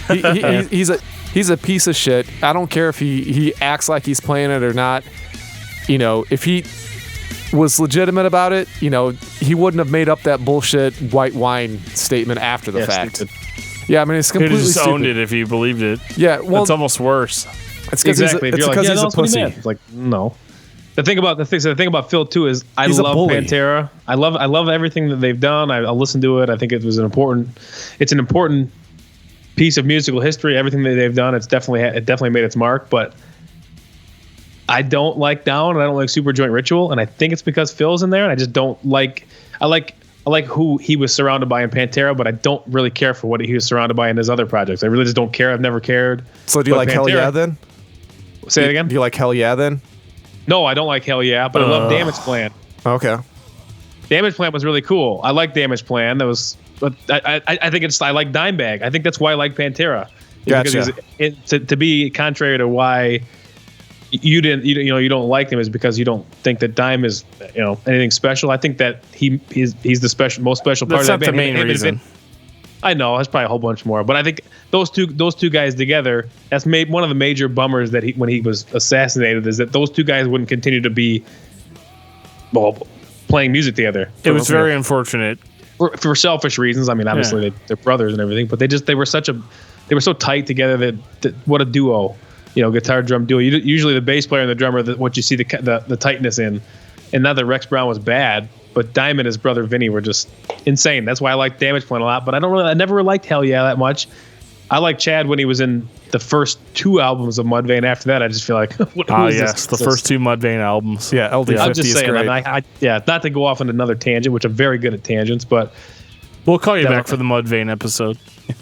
He's a piece of shit. I don't care if he acts like he's playing it or not. If he was legitimate about it, he wouldn't have made up that bullshit white wine statement after the fact. Stupid. Yeah, I mean it's completely He'd just stupid. owned it if he believed it. Yeah, well, it's almost worse. It's because exactly. he's a pussy. It's like no. The thing about Phil too is He's love a bully. Pantera. I love everything that they've done. I listen to it. I think it's an important piece of musical history. Everything that they've done, it definitely made its mark. But I don't like Down, and I don't like Super Joint Ritual, and I think it's because Phil's in there, and I just don't like. I like who he was surrounded by in Pantera, but I don't really care for what he was surrounded by in his other projects. I really just don't care. I've never cared. So do you like Pantera, Hell Yeah then? Say it again. Do you like Hell Yeah then? No, I don't like Hell Yeah, but I love Damage Plan. Okay. Damage Plan was really cool. I like Damage Plan. But I think I like Dimebag. I think that's why I like Pantera. Gotcha. Because to be contrary to why you don't like him is because you don't think that Dime is anything special. I think that he's the most special part That's of that not band. the main reason. I know there's probably a whole bunch more, but I think those two guys together, that's made one of the major bummers that when he was assassinated is that those two guys wouldn't continue to be playing music together. It was very unfortunate for selfish reasons. I mean, obviously they're brothers and everything, but they were so tight together that what a duo, guitar drum duo. Usually the bass player and the drummer, what you see the tightness in, and not that Rex Brown was bad. But Dime and his brother Vinny were just insane. That's why I like Damage Plan a lot. But I never liked Hell Yeah that much. I like Chad when he was in the first two albums of Mudvayne. After that, I just feel like, who is this? The first two Mudvayne albums. Yeah, LD50 I'm just is saying. great. Not to go off on another tangent, which I'm very good at tangents, but We'll call you back for the Mudvayne episode.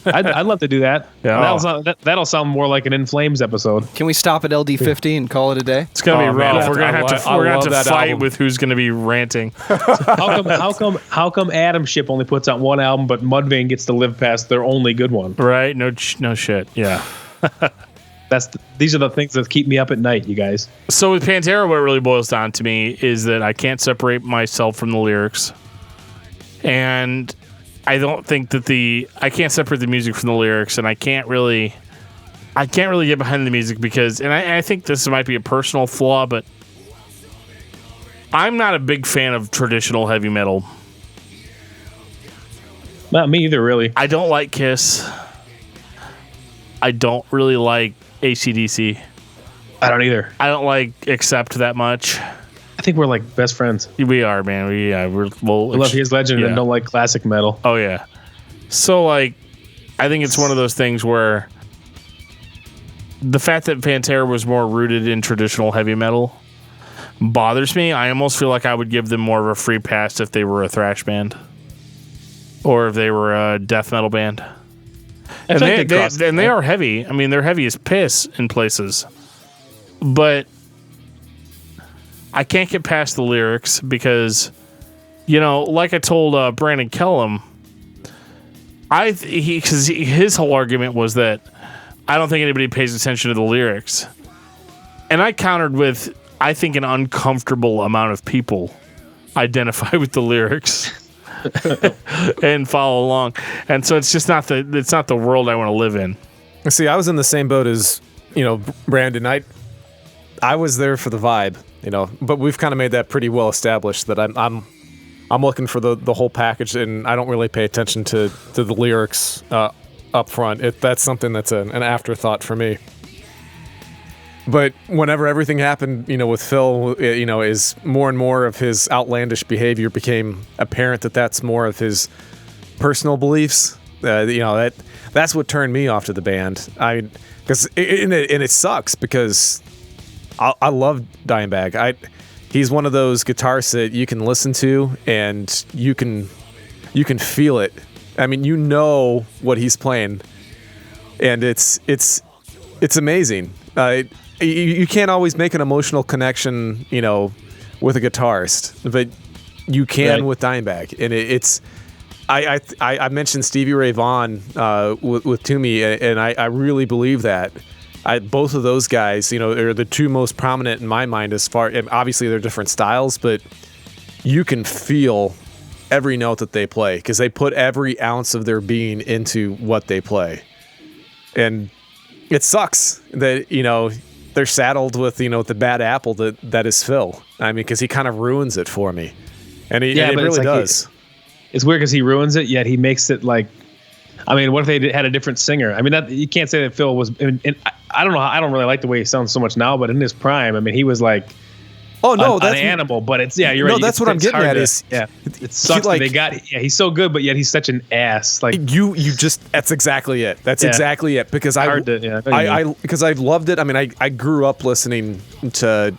I'd love to do that. Yeah. That'll sound more like an In Flames episode. Can we stop at LD50 and call it a day? It's gonna be rough. man, We're gonna have to fight album. with who's gonna be ranting. How come Adam Ship only puts out one album, but Mudvayne gets to live past their only good one? Right? No shit. Yeah. These are the things that keep me up at night, you guys. So with Pantera, what it really boils down to me is that I can't separate myself from the lyrics, and I don't think that I can't separate the music from the lyrics, and I can't really get behind the music because, and I think this might be a personal flaw, but I'm not a big fan of traditional heavy metal. Not me either, really. I don't like Kiss. I don't really like AC/DC. I don't either. I don't like Accept that much. I think we're like best friends. We are, man. I love His Legend and don't like classic metal. Oh yeah. So I think it's one of those things where the fact that Pantera was more rooted in traditional heavy metal bothers me. I almost feel like I would give them more of a free pass if they were a thrash band or if they were a death metal band. And they are heavy. I mean, they're heavy as piss in places. But I can't get past the lyrics because, like I told Brandon Kellum, because his whole argument was that I don't think anybody pays attention to the lyrics. And I countered with, I think, an uncomfortable amount of people identify with the lyrics and follow along. And so it's not the world I want to live in. See, I was in the same boat as, Brandon. I was there for the vibe, but we've kind of made that pretty well established that I'm looking for the whole package, and I don't really pay attention to the lyrics up front. That's something that's an afterthought for me. But whenever everything happened, with Phil, is more and more of his outlandish behavior became apparent that's more of his personal beliefs. That's what turned me off to the band. Because it sucks because I love Dimebag. He's one of those guitarists that you can listen to and you can feel it. I mean, what he's playing, and it's amazing. You can't always make an emotional connection, with a guitarist, but you can with Dimebag, and it's. I mentioned Stevie Ray Vaughan with Toomey, and I really believe that. Both of those guys, are the two most prominent in my mind as far. And obviously, they're different styles, but you can feel every note that they play because they put every ounce of their being into what they play, and it sucks that they're saddled with the bad apple that is Phil. I mean, because he kind of ruins it for me, and it really does. It's weird because he ruins it, yet he makes it like. I mean, what if they had a different singer? I mean, you can't say that Phil was. I don't know. I don't really like the way he sounds so much now, but in his prime, I mean, he was like. Oh no, that's an animal. But it's you're right. No, that's what I'm getting at. It sucks. He's so good, but yet he's such an ass. Like you just. That's exactly it. That's exactly it. Because because I loved it. I mean, I grew up listening to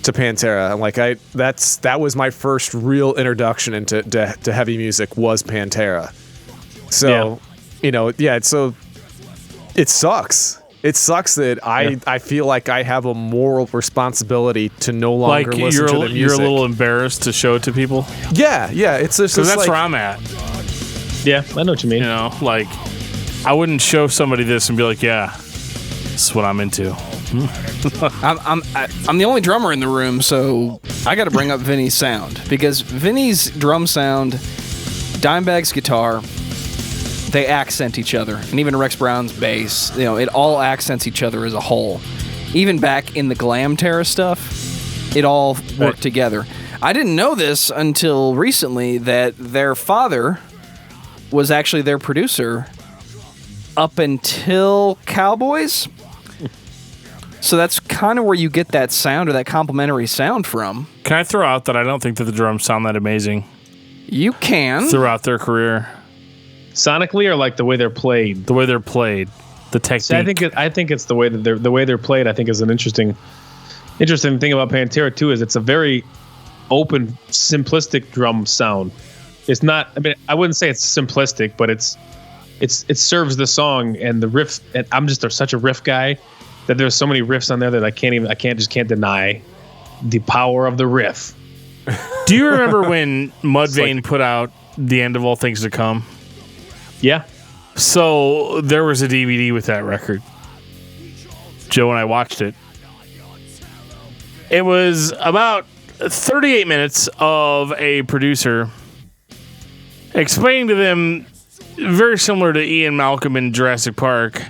Pantera. I'm like that was my first real introduction into heavy music was Pantera. So, so it sucks. It sucks that I feel like I have a moral responsibility to no longer listen to the music. You're a little embarrassed to show it to people? Yeah. It's just because that's where I'm at. Yeah, I know what you mean. I wouldn't show somebody this and be like, yeah, this is what I'm into. I'm the only drummer in the room, so I got to bring up Vinny's sound because Vinny's drum sound, Dimebag's guitar, they accent each other, and even Rex Brown's bass, it all accents each other as a whole. Even back in the Glamtera stuff, it all worked together. I didn't know this until recently that their father was actually their producer up until Cowboys. So that's kind of where you get that sound or that complementary sound from. Can I throw out that I don't think that the drums sound that amazing? You can. Throughout their career. Sonically, or like the way they're played? The way they're played, the technique. See, I think it's the way that they're played. I think is an interesting thing about Pantera too. Is it's a very open, simplistic drum sound. It's not. I mean, I wouldn't say it's simplistic, but it serves the song and the riff. And I'm just such a riff guy that there's so many riffs on there that I can't deny the power of the riff. Do you remember when Mudvayne put out "The End of All Things to Come"? Yeah. So there was a DVD with that record. Joe and I watched it. It was about 38 minutes of a producer explaining to them, very similar to Ian Malcolm in Jurassic Park,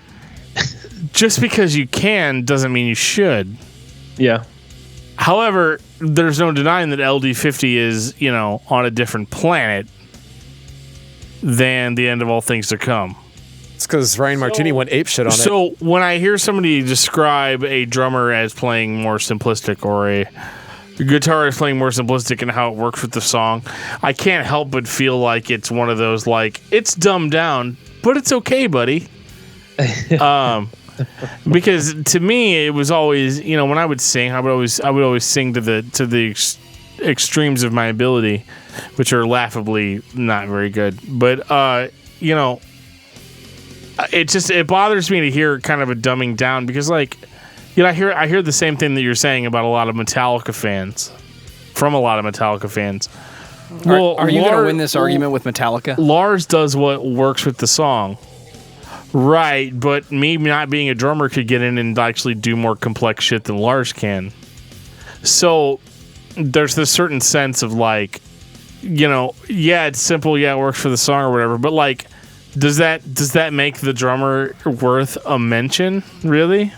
just because you can doesn't mean you should. Yeah. However, there's no denying that LD50 is, on a different planet than The End of All Things to Come. It's because Ryan Martini went apeshit on it. So when I hear somebody describe a drummer as playing more simplistic or a guitarist playing more simplistic and how it works with the song, I can't help but feel like it's one of those, it's dumbed down, but it's okay, buddy. Because to me, it was always, when I would sing, I would always sing to the extremes of my ability, which are laughably not very good. But it bothers me to hear kind of a dumbing down because I hear the same thing that you're saying about a lot of Metallica fans. Well, are you going to win this argument with Metallica? Lars does what works with the song. Right, but me not being a drummer could get in and actually do more complex shit than Lars can. So there's this certain sense of like, yeah, it's simple, yeah, it works for the song or whatever, but like, does that make the drummer worth a mention? Really?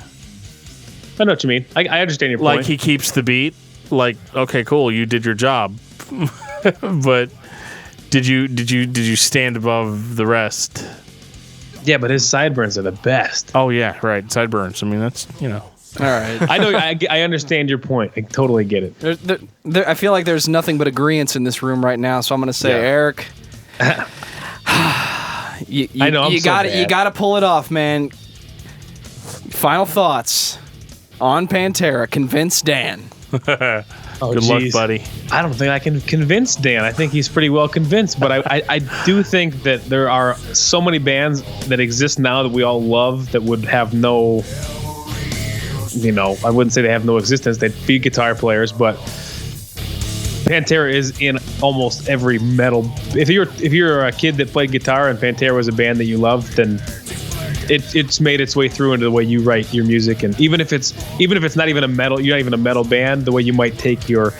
I know what you mean. I understand your point. Like he keeps the beat. Like, okay, cool, you did your job, but did you stand above the rest? Yeah, but his sideburns are the best. Oh yeah, right, sideburns. I mean, that's All right. I know. I understand your point. I totally get it. I feel like there's nothing but agreeance in this room right now, so I'm going to say, Eric, I know. You got to pull it off, man. Final thoughts on Pantera. Convince Dan. Oh, good luck, buddy. I don't think I can convince Dan. I think he's pretty well convinced, but I do think that there are so many bands that exist now that we all love that would have no, I wouldn't say they have no existence. They'd be guitar players, but Pantera is in almost every metal. If you're a kid that played guitar and Pantera was a band that you loved, then it's made its way through into the way you write your music. And even if it's not even a metal, you're not even a metal band, the way you might take your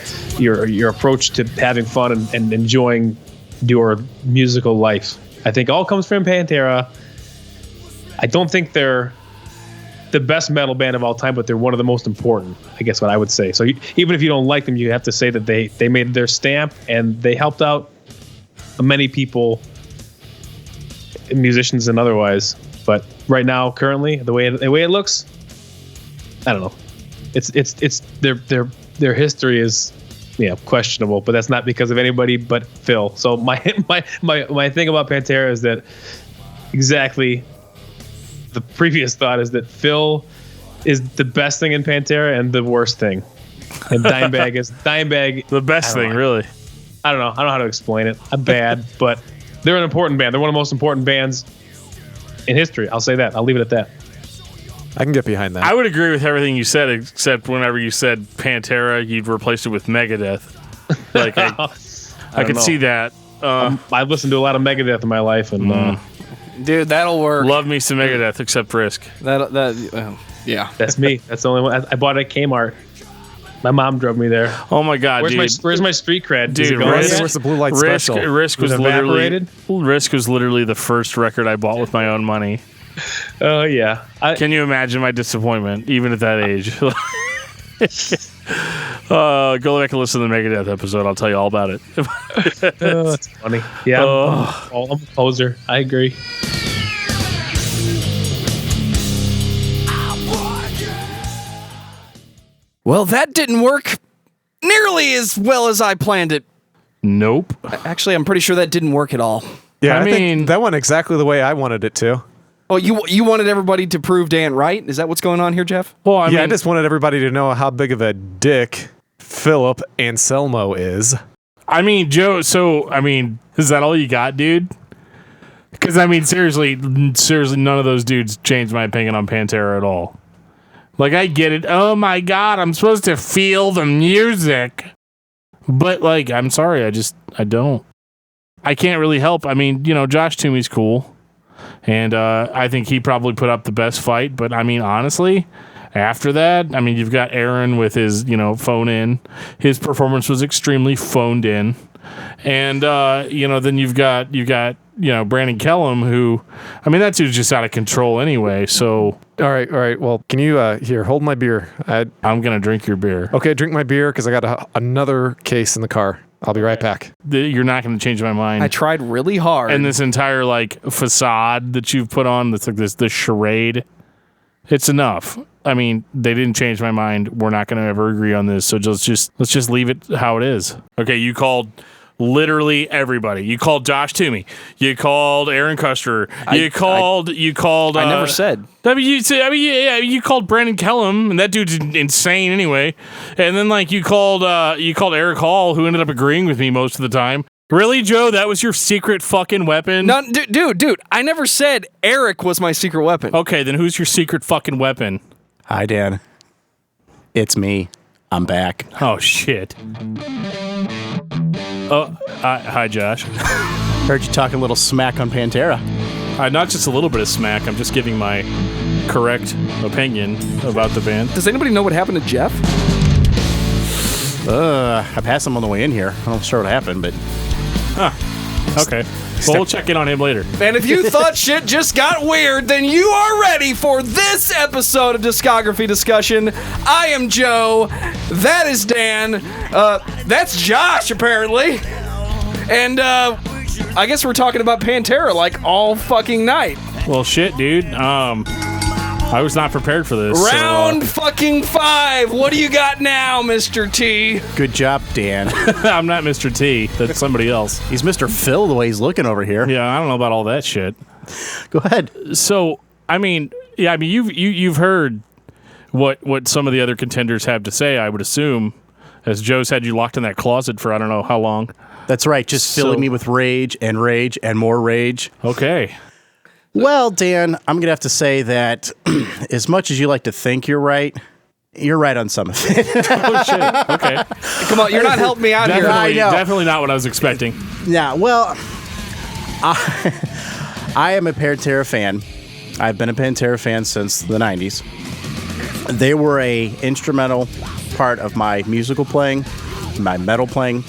approach to having fun and enjoying your musical life, I think all comes from Pantera. I don't think they're the best metal band of all time, but they're one of the most important, I guess what I would say. So even if you don't like them, you have to say that they made their stamp and they helped out many people, musicians and otherwise. But right now, currently, the way it looks, I don't know. It's their history is questionable, but that's not because of anybody but Phil. So my thing about Pantera is that exactly the previous thought is that Phil is the best thing in Pantera and the worst thing, and Dimebag the best thing, really. I don't know how to explain it. I'm bad, but they're an important band. They're one of the most important bands in history. I'll say that. I'll leave it at that. I can get behind that. I would agree with everything you said, except whenever you said Pantera, you'd replaced it with Megadeth. Like I could see that. I've listened to a lot of Megadeth in my life, and dude, that'll work. Love me some Megadeth, except Risk. Yeah, that's me. That's the only one. I bought it at Kmart. My mom drove me there. Oh my god, where's my street cred, dude? Where's the blue light special? Risk was literally the first record I bought with my own money. Oh yeah. Can you imagine my disappointment, even at that age? Go back and listen to the Megadeth episode. I'll tell you all about it. That's funny. Yeah, I'm a poser. I agree. Well, that didn't work nearly as well as I planned it. Nope. Actually, I'm pretty sure that didn't work at all. Yeah, I think that went exactly the way I wanted it to. Oh, you wanted everybody to prove Dan right? Is that what's going on here, Geoff? Well, I mean, I just wanted everybody to know how big of a dick Philip Anselmo is. I mean, Joe, so, I mean, is that all you got, dude? Because, I mean, seriously, none of those dudes changed my opinion on Pantera at all. Like, I get it. Oh, my God, I'm supposed to feel the music. But, like, I'm sorry, I don't. I can't really help. I mean, Josh Toomey's cool. And I think he probably put up the best fight. But, I mean, honestly, after that, I mean, you've got Aaron with his, phone in. His performance was extremely phoned in. And, then you've got Brandon Kellum, who, I mean, that dude's just out of control anyway. So, all right. Well, can you here hold my beer? I'm gonna drink your beer. Okay, drink my beer because I got another case in the car. I'll be right back. You're not gonna change my mind. I tried really hard. And this entire facade that you've put on, that's like this charade. It's enough. I mean, they didn't change my mind. We're not gonna ever agree on this. So let's just leave it how it is. Okay, you called literally everybody. You called Josh Toomey. You called Aaron Kusterer. You called. I never said. You called Brandon Kellum, and that dude's insane anyway. And then you called Eric Hall, who ended up agreeing with me most of the time. Really, Joe? That was your secret fucking weapon? No, dude. I never said Erik was my secret weapon. Okay, then who's your secret fucking weapon? Hi, Dan. It's me. I'm back. Oh shit. Oh, hi, Josh. Heard you talking a little smack on Pantera. Not just a little bit of smack. I'm just giving my correct opinion about the band. Does anybody know what happened to Geoff? I passed him on the way in here. I'm not sure what happened, but Okay. Well, we'll check in on him later. And if you thought shit just got weird, then you are ready for this episode of Discography Discussion. I am Joe. That is Dan. That's Josh, apparently. And I guess we're talking about Pantera like all fucking night. Well, shit, dude. I was not prepared for this. Round fucking 5. What do you got now, Mr. T? good job, Dan. I'm not Mr. T. That's somebody else. He's Mr. Phil the way he's looking over here. Yeah, I don't know about all that shit. Go ahead. So, you've heard what some of the other contenders have to say, I would assume, as Joe's had you locked in that closet for I don't know how long. That's right. Just filling me with rage and more rage. Okay. Well, Dan, I'm going to have to say that as much as you like to think you're right on some of it. Oh, shit. Okay. Come on, you're not helping me out here. Definitely not what I was expecting. Yeah, well, I am a Pantera fan. I've been a Pantera fan since the 90s. They were a instrumental part of my musical playing, my metal playing.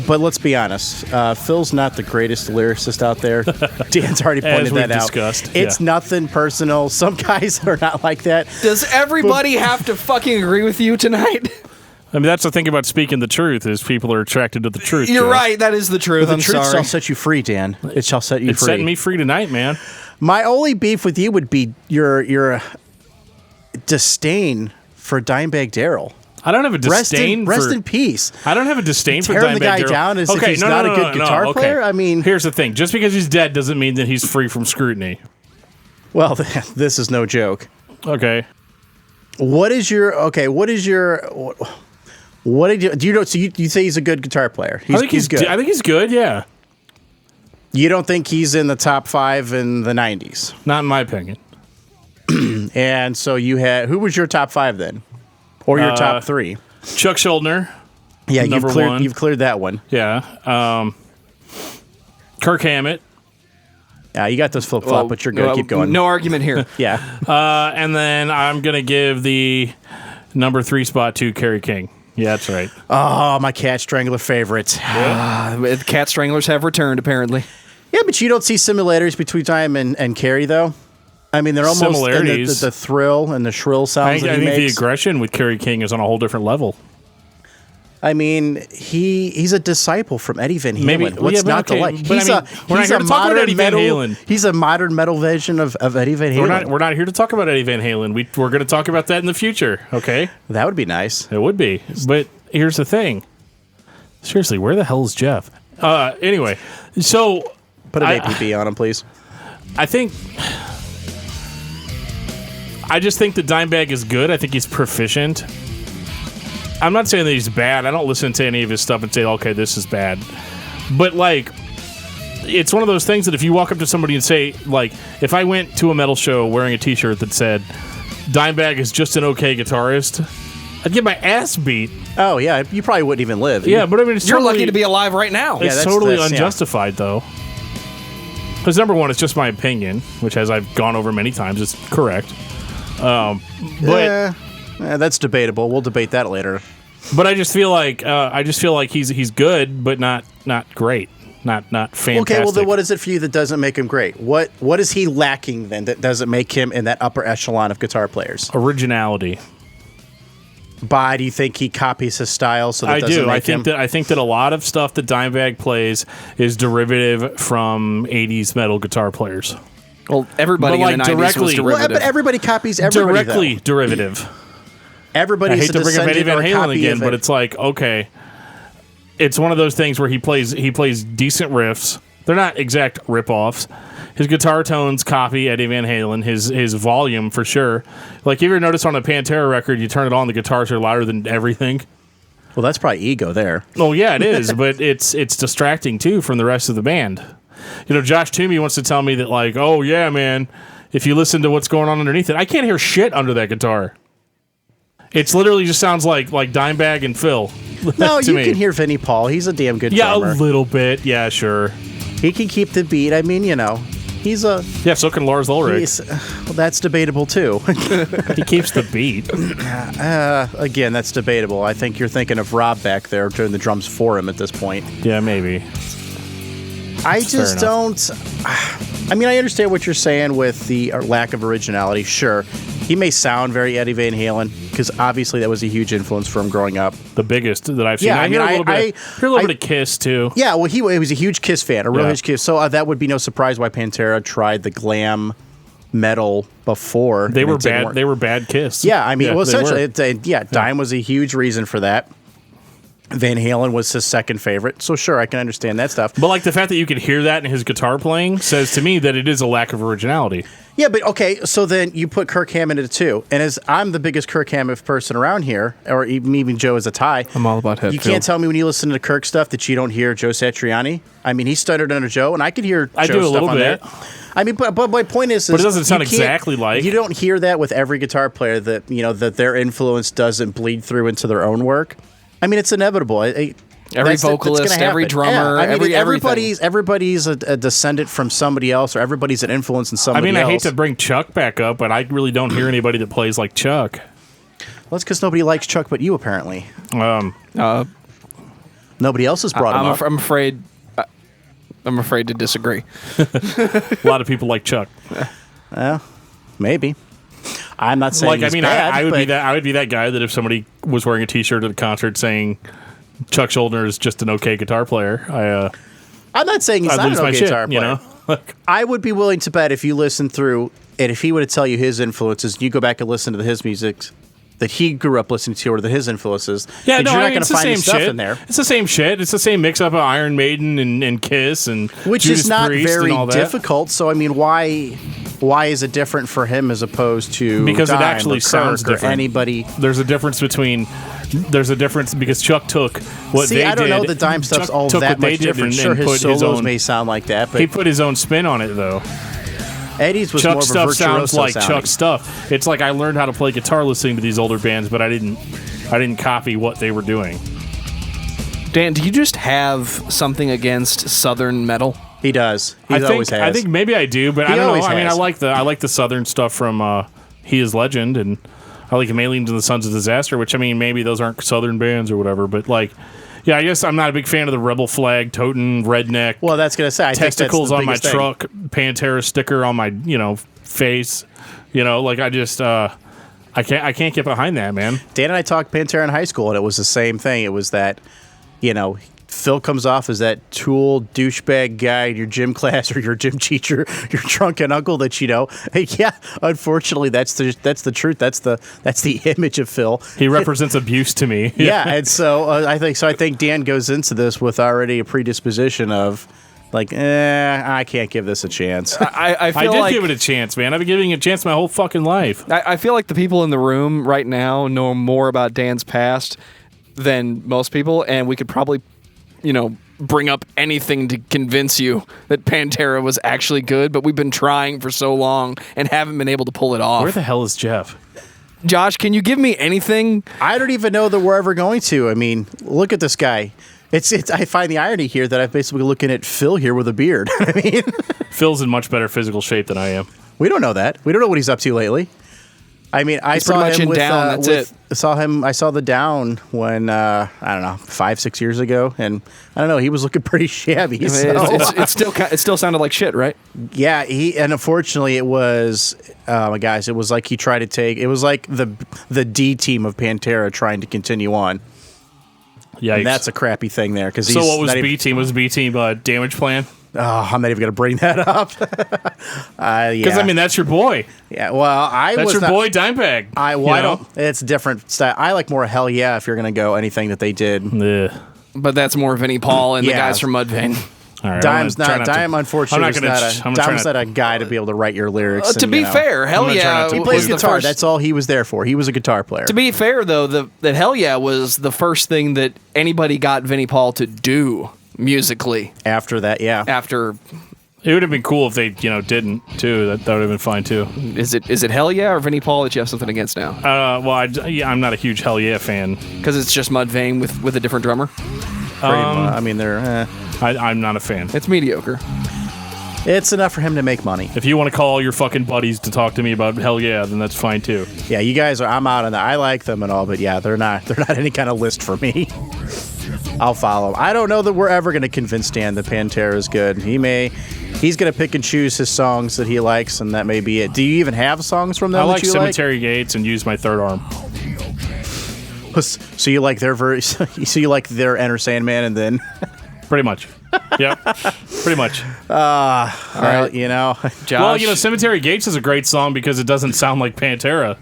But let's be honest, Phil's not the greatest lyricist out there. Dan's already pointed that out. Discussed, it's nothing personal. Some guys are not like that. Does everybody have to fucking agree with you tonight? I mean, that's the thing about speaking the truth is people are attracted to the truth. You're Joe. right. That is the truth. The I'm truth sorry. shall set you free, Dan. It shall set you It's free. setting me free tonight, man. My only beef with you would be your disdain for Dimebag Darrell. I don't have a disdain Rest in peace. I don't have a disdain for Tearing Dimebag the guy Darrell. down as if he's not a good guitar player? I mean... Here's the thing. Just because he's dead doesn't mean that he's free from scrutiny. Well, this is no joke. Okay. What did you so you say he's a good guitar player? I think he's good. I think he's good, yeah. You don't think he's in the top 5 in the 90s? Not in my opinion. And so who was your top 5 then? Or your top 3? Chuck Schuldiner. Yeah, one. You've cleared that one. Yeah. Kirk Hammett. Yeah, you got those flip-flop, but you're good. Keep going. No argument here. Yeah. And then I'm going to give the number 3 spot to Kerry King. Yeah, that's right. Oh, my Cat Strangler favorite. The Cat Stranglers have returned, apparently. Yeah, but you don't see similarities between Time and Kerry, though? I mean, they're almost similarities. The thrill and the shrill sounds I think the aggression with Kerry King is on a whole different level. I mean, he's a disciple from Eddie Van Halen. Maybe, What's not to like? We're not here to talk about Eddie Van Halen. He's a modern metal version of Eddie Van Halen. We're not here to talk about Eddie Van Halen. We're going to talk about that in the future, okay? That would be nice. It would be. But here's the thing. Seriously, where the hell is Geoff? Anyway, so... Put an APB on him, please. I just think that Dimebag is good. I think he's proficient. I'm not saying that he's bad. I don't listen to any of his stuff and say, okay, this is bad. But, like, it's one of those things that if you walk up to somebody and say, like, if I went to a metal show wearing a t-shirt that said, Dimebag is just an okay guitarist, I'd get my ass beat. Oh, yeah. You probably wouldn't even live. Yeah, but I mean, You're lucky to be alive right now. It's totally unjustified, though. Because number one, it's just my opinion, which, as I've gone over many times, is correct. But that's debatable. We'll debate that later. But I just feel like he's good, but not great, not fantastic. Okay, well then, what is it for you that doesn't make him great? What is he lacking then that doesn't make him in that upper echelon of guitar players? Originality. Why do you think he copies his style? So that I doesn't do. I think that a lot of stuff that Dimebag plays is derivative from '80s metal guitar players. Well, everybody in the 90s was derivative. Well, but everybody copies everybody. Directly derivative. Everybody. I hate to bring up Eddie Van Halen again, but it's like, okay, it's one of those things where he plays decent riffs. They're not exact rip-offs. His guitar tones copy Eddie Van Halen. His volume for sure. Like, you ever notice on a Pantera record, you turn it on, the guitars are louder than everything. Well, that's probably ego there. Oh yeah, it is, but it's distracting too from the rest of the band. You know, Josh Toomey wants to tell me that, like, oh yeah, man, if you listen to what's going on underneath it, I can't hear shit under that guitar. It's literally just sounds like Dimebag and Phil. No, you can hear Vinnie Paul. He's a damn good drummer. Yeah, a little bit. Yeah, sure. He can keep the beat. I mean, you know. He's a Yeah, so can Lars Ulrich. well, that's debatable too. He keeps the beat. Again, that's debatable. I think you're thinking of Rob back there doing the drums for him at this point. Yeah, maybe. I just don't. I mean, I understand what you're saying with the lack of originality. Sure, he may sound very Eddie Van Halen because obviously that was a huge influence for him growing up. The biggest that I've seen. Yeah, I mean, hear a little bit of Kiss too. Yeah, well, he was a huge Kiss fan, a real huge Kiss. So that would be no surprise why Pantera tried the glam metal before. They were bad. They were bad Kiss. Yeah, I mean, well, essentially, Dime was a huge reason for that. Van Halen was his second favorite, so sure, I can understand that stuff. But like the fact that you could hear that in his guitar playing says to me that it is a lack of originality. Yeah, but okay, so then you put Kirk Hammett into two, and as I'm the biggest Kirk Hammett person around here, or even Joe is a tie. I'm all about Hetfield. You can't tell me when you listen to Kirk stuff that you don't hear Joe Satriani. I mean, he stuttered under Joe, and I could hear Joe stuff on there. I mean, but my point is, but it doesn't sound exactly like. You don't hear that with every guitar player that that their influence doesn't bleed through into their own work. I mean, it's inevitable. Every vocalist, every drummer, I mean, everything. everybody's a descendant from somebody else, or everybody's an influence in somebody else. I hate to bring Chuck back up, but I really don't hear anybody that plays like Chuck. Well, that's because nobody likes Chuck but you, apparently. Nobody else has brought him up. I'm afraid to disagree. A lot of people like Chuck. Maybe. I'm not saying he's bad, I would be that guy that if somebody was wearing a T-shirt at a concert saying Chuck Schuldiner is just an okay guitar player, I'm not saying he's not an okay guitar player. You know? I would be willing to bet if you listen through, and if he were to tell you his influences, you go back and listen to his music that he grew up listening to, or his influences. Yeah, you're not going to find his stuff shit in there. It's the same shit. It's the same mix-up of Iron Maiden and Kiss and which Judas is not Priest very and all that. difficult. So I mean, why is it different for him as opposed to because Dime it actually or sounds Kirk or different. anybody? There's a difference because Chuck took what they did. I don't know the Dime stuff's all that much different. Sure, his solos may sound like that, but he put his own spin on it though. Eddie's was Chuck more of a stuff sounds like sounding. Chuck stuff. It's like I learned how to play guitar listening to these older bands, but I didn't copy what they were doing. Dan, do you just have something against Southern metal? He does. Always has. I think maybe I do, but I don't know. I mean, I like the Southern stuff from He Is Legend, and I like Aliens and the Sons of Disaster, which I mean maybe those aren't Southern bands or whatever, but like. Yeah, I guess I'm not a big fan of the rebel flag, toting, redneck. Well, that's gonna say testicles on my thing. truck, Pantera sticker on my face. Like I just I can't get behind that, man. Dan and I talked Pantera in high school, and it was the same thing. It was that, Phil comes off as that tool douchebag guy in your gym class or your gym teacher, your drunken uncle that Hey, yeah, unfortunately, that's the truth. That's the image of Phil. He represents abuse to me. Yeah, and so I think Dan goes into this with already a predisposition of like, I can't give this a chance. I feel I did give it a chance, man. I've been giving it a chance my whole fucking life. I feel like the people in the room right now know more about Dan's past than most people, and we could probably bring up anything to convince you that Pantera was actually good, but we've been trying for so long and haven't been able to pull it off. Where the hell is Geoff? Josh, can you give me anything? I don't even know that we're ever going to. I mean, look at this guy. It's. I find the irony here that I'm basically looking at Phil here with a beard. I mean, Phil's in much better physical shape than I am. We don't know that. We don't know what he's up to lately. I mean, I saw him with Down. That's it. I saw the Down when I don't know 5-6 years ago, and I don't know. He was looking pretty shabby. It still sounded like shit, right? Yeah. And unfortunately, it was guys. It was like he tried to take. It was like the D team of Pantera trying to continue on. Yikes. And that's a crappy thing there. So what was B team? Was B team Damage Plan? Oh, I'm not even going to bring that up. Because I mean, that's your boy. Yeah, well, that's your boy Dimebag. I don't. It's different style. I like more Hell Yeah if you're going to go anything that they did. Ugh. But that's more Vinnie Paul and the guys from Mudvayne. All right, Dime, unfortunately, Dime's not a guy to be able to write your lyrics. To be fair, Hell Yeah, he plays guitar. That's all he was there for. He was a guitar player. To be fair, though, that Hell Yeah was the first thing that anybody got Vinnie Paul to do musically. After that, yeah. It would have been cool if they, didn't too. That would have been fine too. Is it Hell Yeah or Vinnie Paul that you have something against now? I'm not a huge Hell Yeah fan because it's just Mudvayne with a different drummer. I mean, they're. I'm not a fan. It's mediocre. It's enough for him to make money. If you want to call your fucking buddies to talk to me about Hell Yeah, then that's fine too. Yeah, you guys are. I'm out on that. I like them and all, but yeah, they're not any kind of list for me. I'll follow. I don't know that we're ever going to convince Dan that Pantera is good. He's going to pick and choose his songs that he likes, and that may be it. Do you even have songs from them? I like that you Cemetery Gates and Use My Third Arm. So you like their so you like their Enter Sandman, and then pretty much. Yep, pretty much. All right, Josh. Well, Cemetery Gates is a great song because it doesn't sound like Pantera.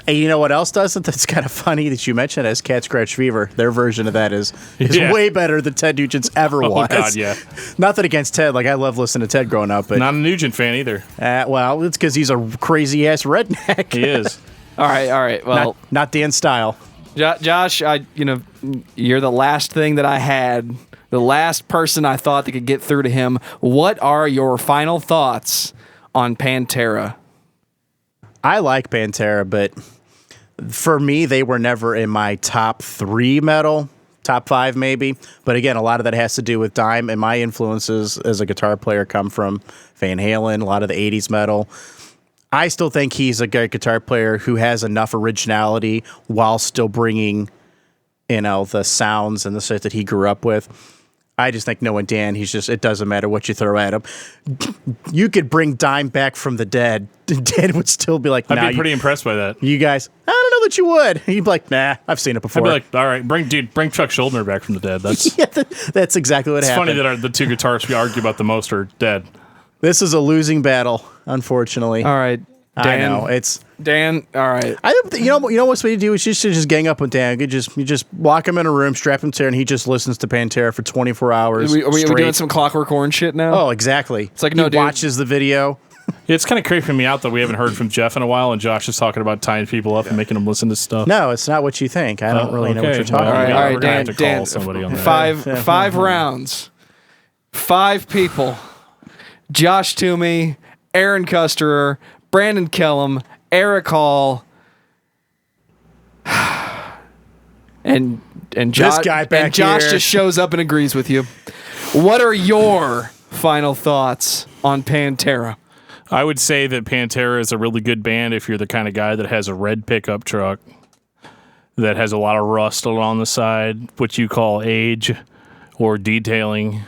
Hey, you know what else doesn't? That's kind of funny that you mentioned as Cat Scratch Fever. Their version of that is way better than Ted Nugent's ever was. Oh, God, yeah. Nothing against Ted. Like, I love listening to Ted growing up. But not a Nugent fan either. Well, it's because he's a crazy-ass redneck. He is. All right. Well, not Dan's style. Josh, you're the last thing that I had, the last person I thought that could get through to him. What are your final thoughts on Pantera? I like Pantera, but for me, they were never in my top 3 metal, top 5 maybe. But again, a lot of that has to do with Dime, and my influences as a guitar player come from Van Halen, a lot of the 80s metal. I still think he's a great guitar player who has enough originality while still bringing, the sounds and the stuff that he grew up with. I just think knowing Dan, it doesn't matter what you throw at him. You could bring Dime back from the dead. Dan would still be like, I'd be pretty impressed by that. You guys, I don't know that you would. He'd be like, nah, I've seen it before. I'd be like, all right, bring Chuck Schuldiner back from the dead. That's that's exactly what happened. It's funny that the two guitarists we argue about the most are dead. This is a losing battle, unfortunately. All right, Dan. I know it's Dan. All right. I don't. You know what's what you do is just gang up with Dan. You just lock him in a room, strap him to, and he just listens to Pantera for 24 hours. Are we doing some Clockwork Orange shit now? Oh, exactly. It's like he watches the video. It's kind of creeping me out that we haven't heard from Geoff in a while, and Josh is talking about tying people up and making them listen to stuff. No, it's not what you think. I don't really know what you're talking about. All right, Dan. Dan. Somebody on that. Five rounds. 5 people. Josh Toomey, Aaron Kusterer, Brandon Kellum, Erik Hall, and Josh. This guy back and Josh here just shows up and agrees with you. What are your final thoughts on Pantera? I would say that Pantera is a really good band if you're the kind of guy that has a red pickup truck that has a lot of rust along the side, what you call age or detailing,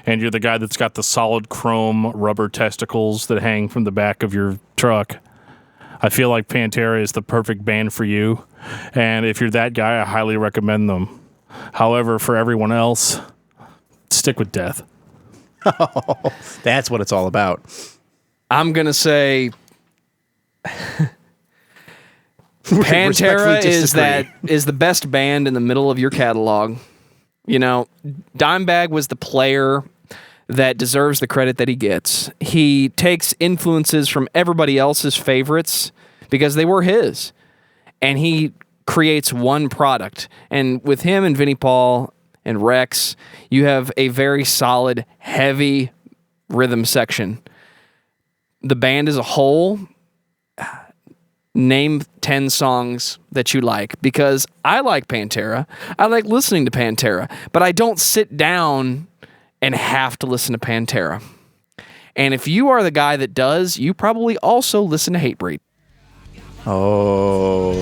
and you're the guy that's got the solid chrome rubber testicles that hang from the back of your truck. I feel like Pantera is the perfect band for you, and if you're that guy, I highly recommend them. However, for everyone else, stick with death. Oh, that's what it's all about. I'm going to say Pantera is the best band in the middle of your catalog. Dimebag was the player that deserves the credit that he gets. He takes influences from everybody else's favorites because they were his, and he creates one product. And with him and Vinnie Paul and Rex, you have a very solid, heavy rhythm section. The band as a whole, name 10 songs that you like, because I like Pantera. I like listening to Pantera, but I don't sit down and have to listen to Pantera. And if you are the guy that does, you probably also listen to Hatebreed. Oh.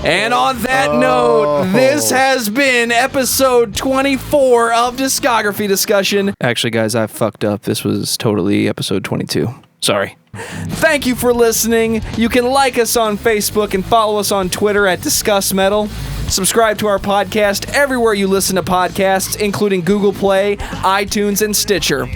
And on that note, this has been episode 24 of Discography Discussion. Actually, guys, I fucked up. This was totally episode 22. Sorry. Thank you for listening. You can like us on Facebook and follow us on Twitter at discussmetal. Subscribe to our podcast everywhere you listen to podcasts, including Google Play, iTunes, and Stitcher.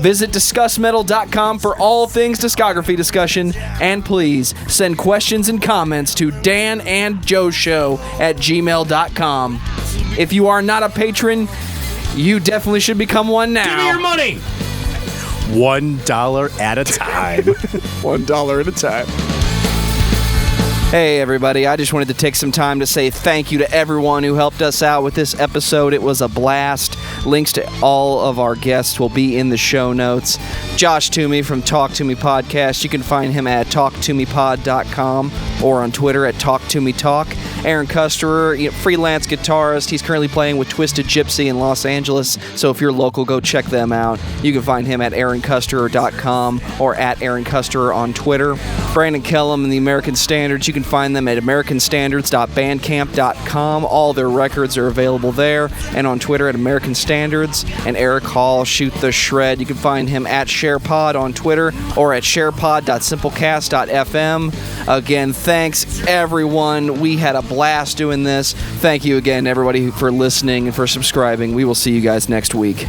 Visit discussmetal.com for all things discography discussion, and please send questions and comments to danandjoeshow@gmail.com. If you are not a patron, you definitely should become one now. Give me your money! $1 at a time. $1 at a time. Hey everybody, I just wanted to take some time to say thank you to everyone who helped us out with this episode. It was a blast. Links to all of our guests will be in the show notes. Josh Toomey from Talk To Me Podcast. You can find him at talktomepod.com or on Twitter at TalkToMeTalk. Aaron Kusterer, freelance guitarist. He's currently playing with Twisted Gypsy in Los Angeles, so if you're local, go check them out. You can find him at aaronkusterer.com or at Aaron Kusterer on Twitter. Brandon Kellum and the American Standards, you can find them at americanstandards.bandcamp.com. All their records are available there, and on Twitter at American Standards. And Eric Hall, Shoot the Shred, you can find him at SharePod on Twitter or at sharepod.simplecast.fm. Again, thanks everyone. We had a blast doing this. Thank you again, everybody, for listening and for subscribing. We will see you guys next week.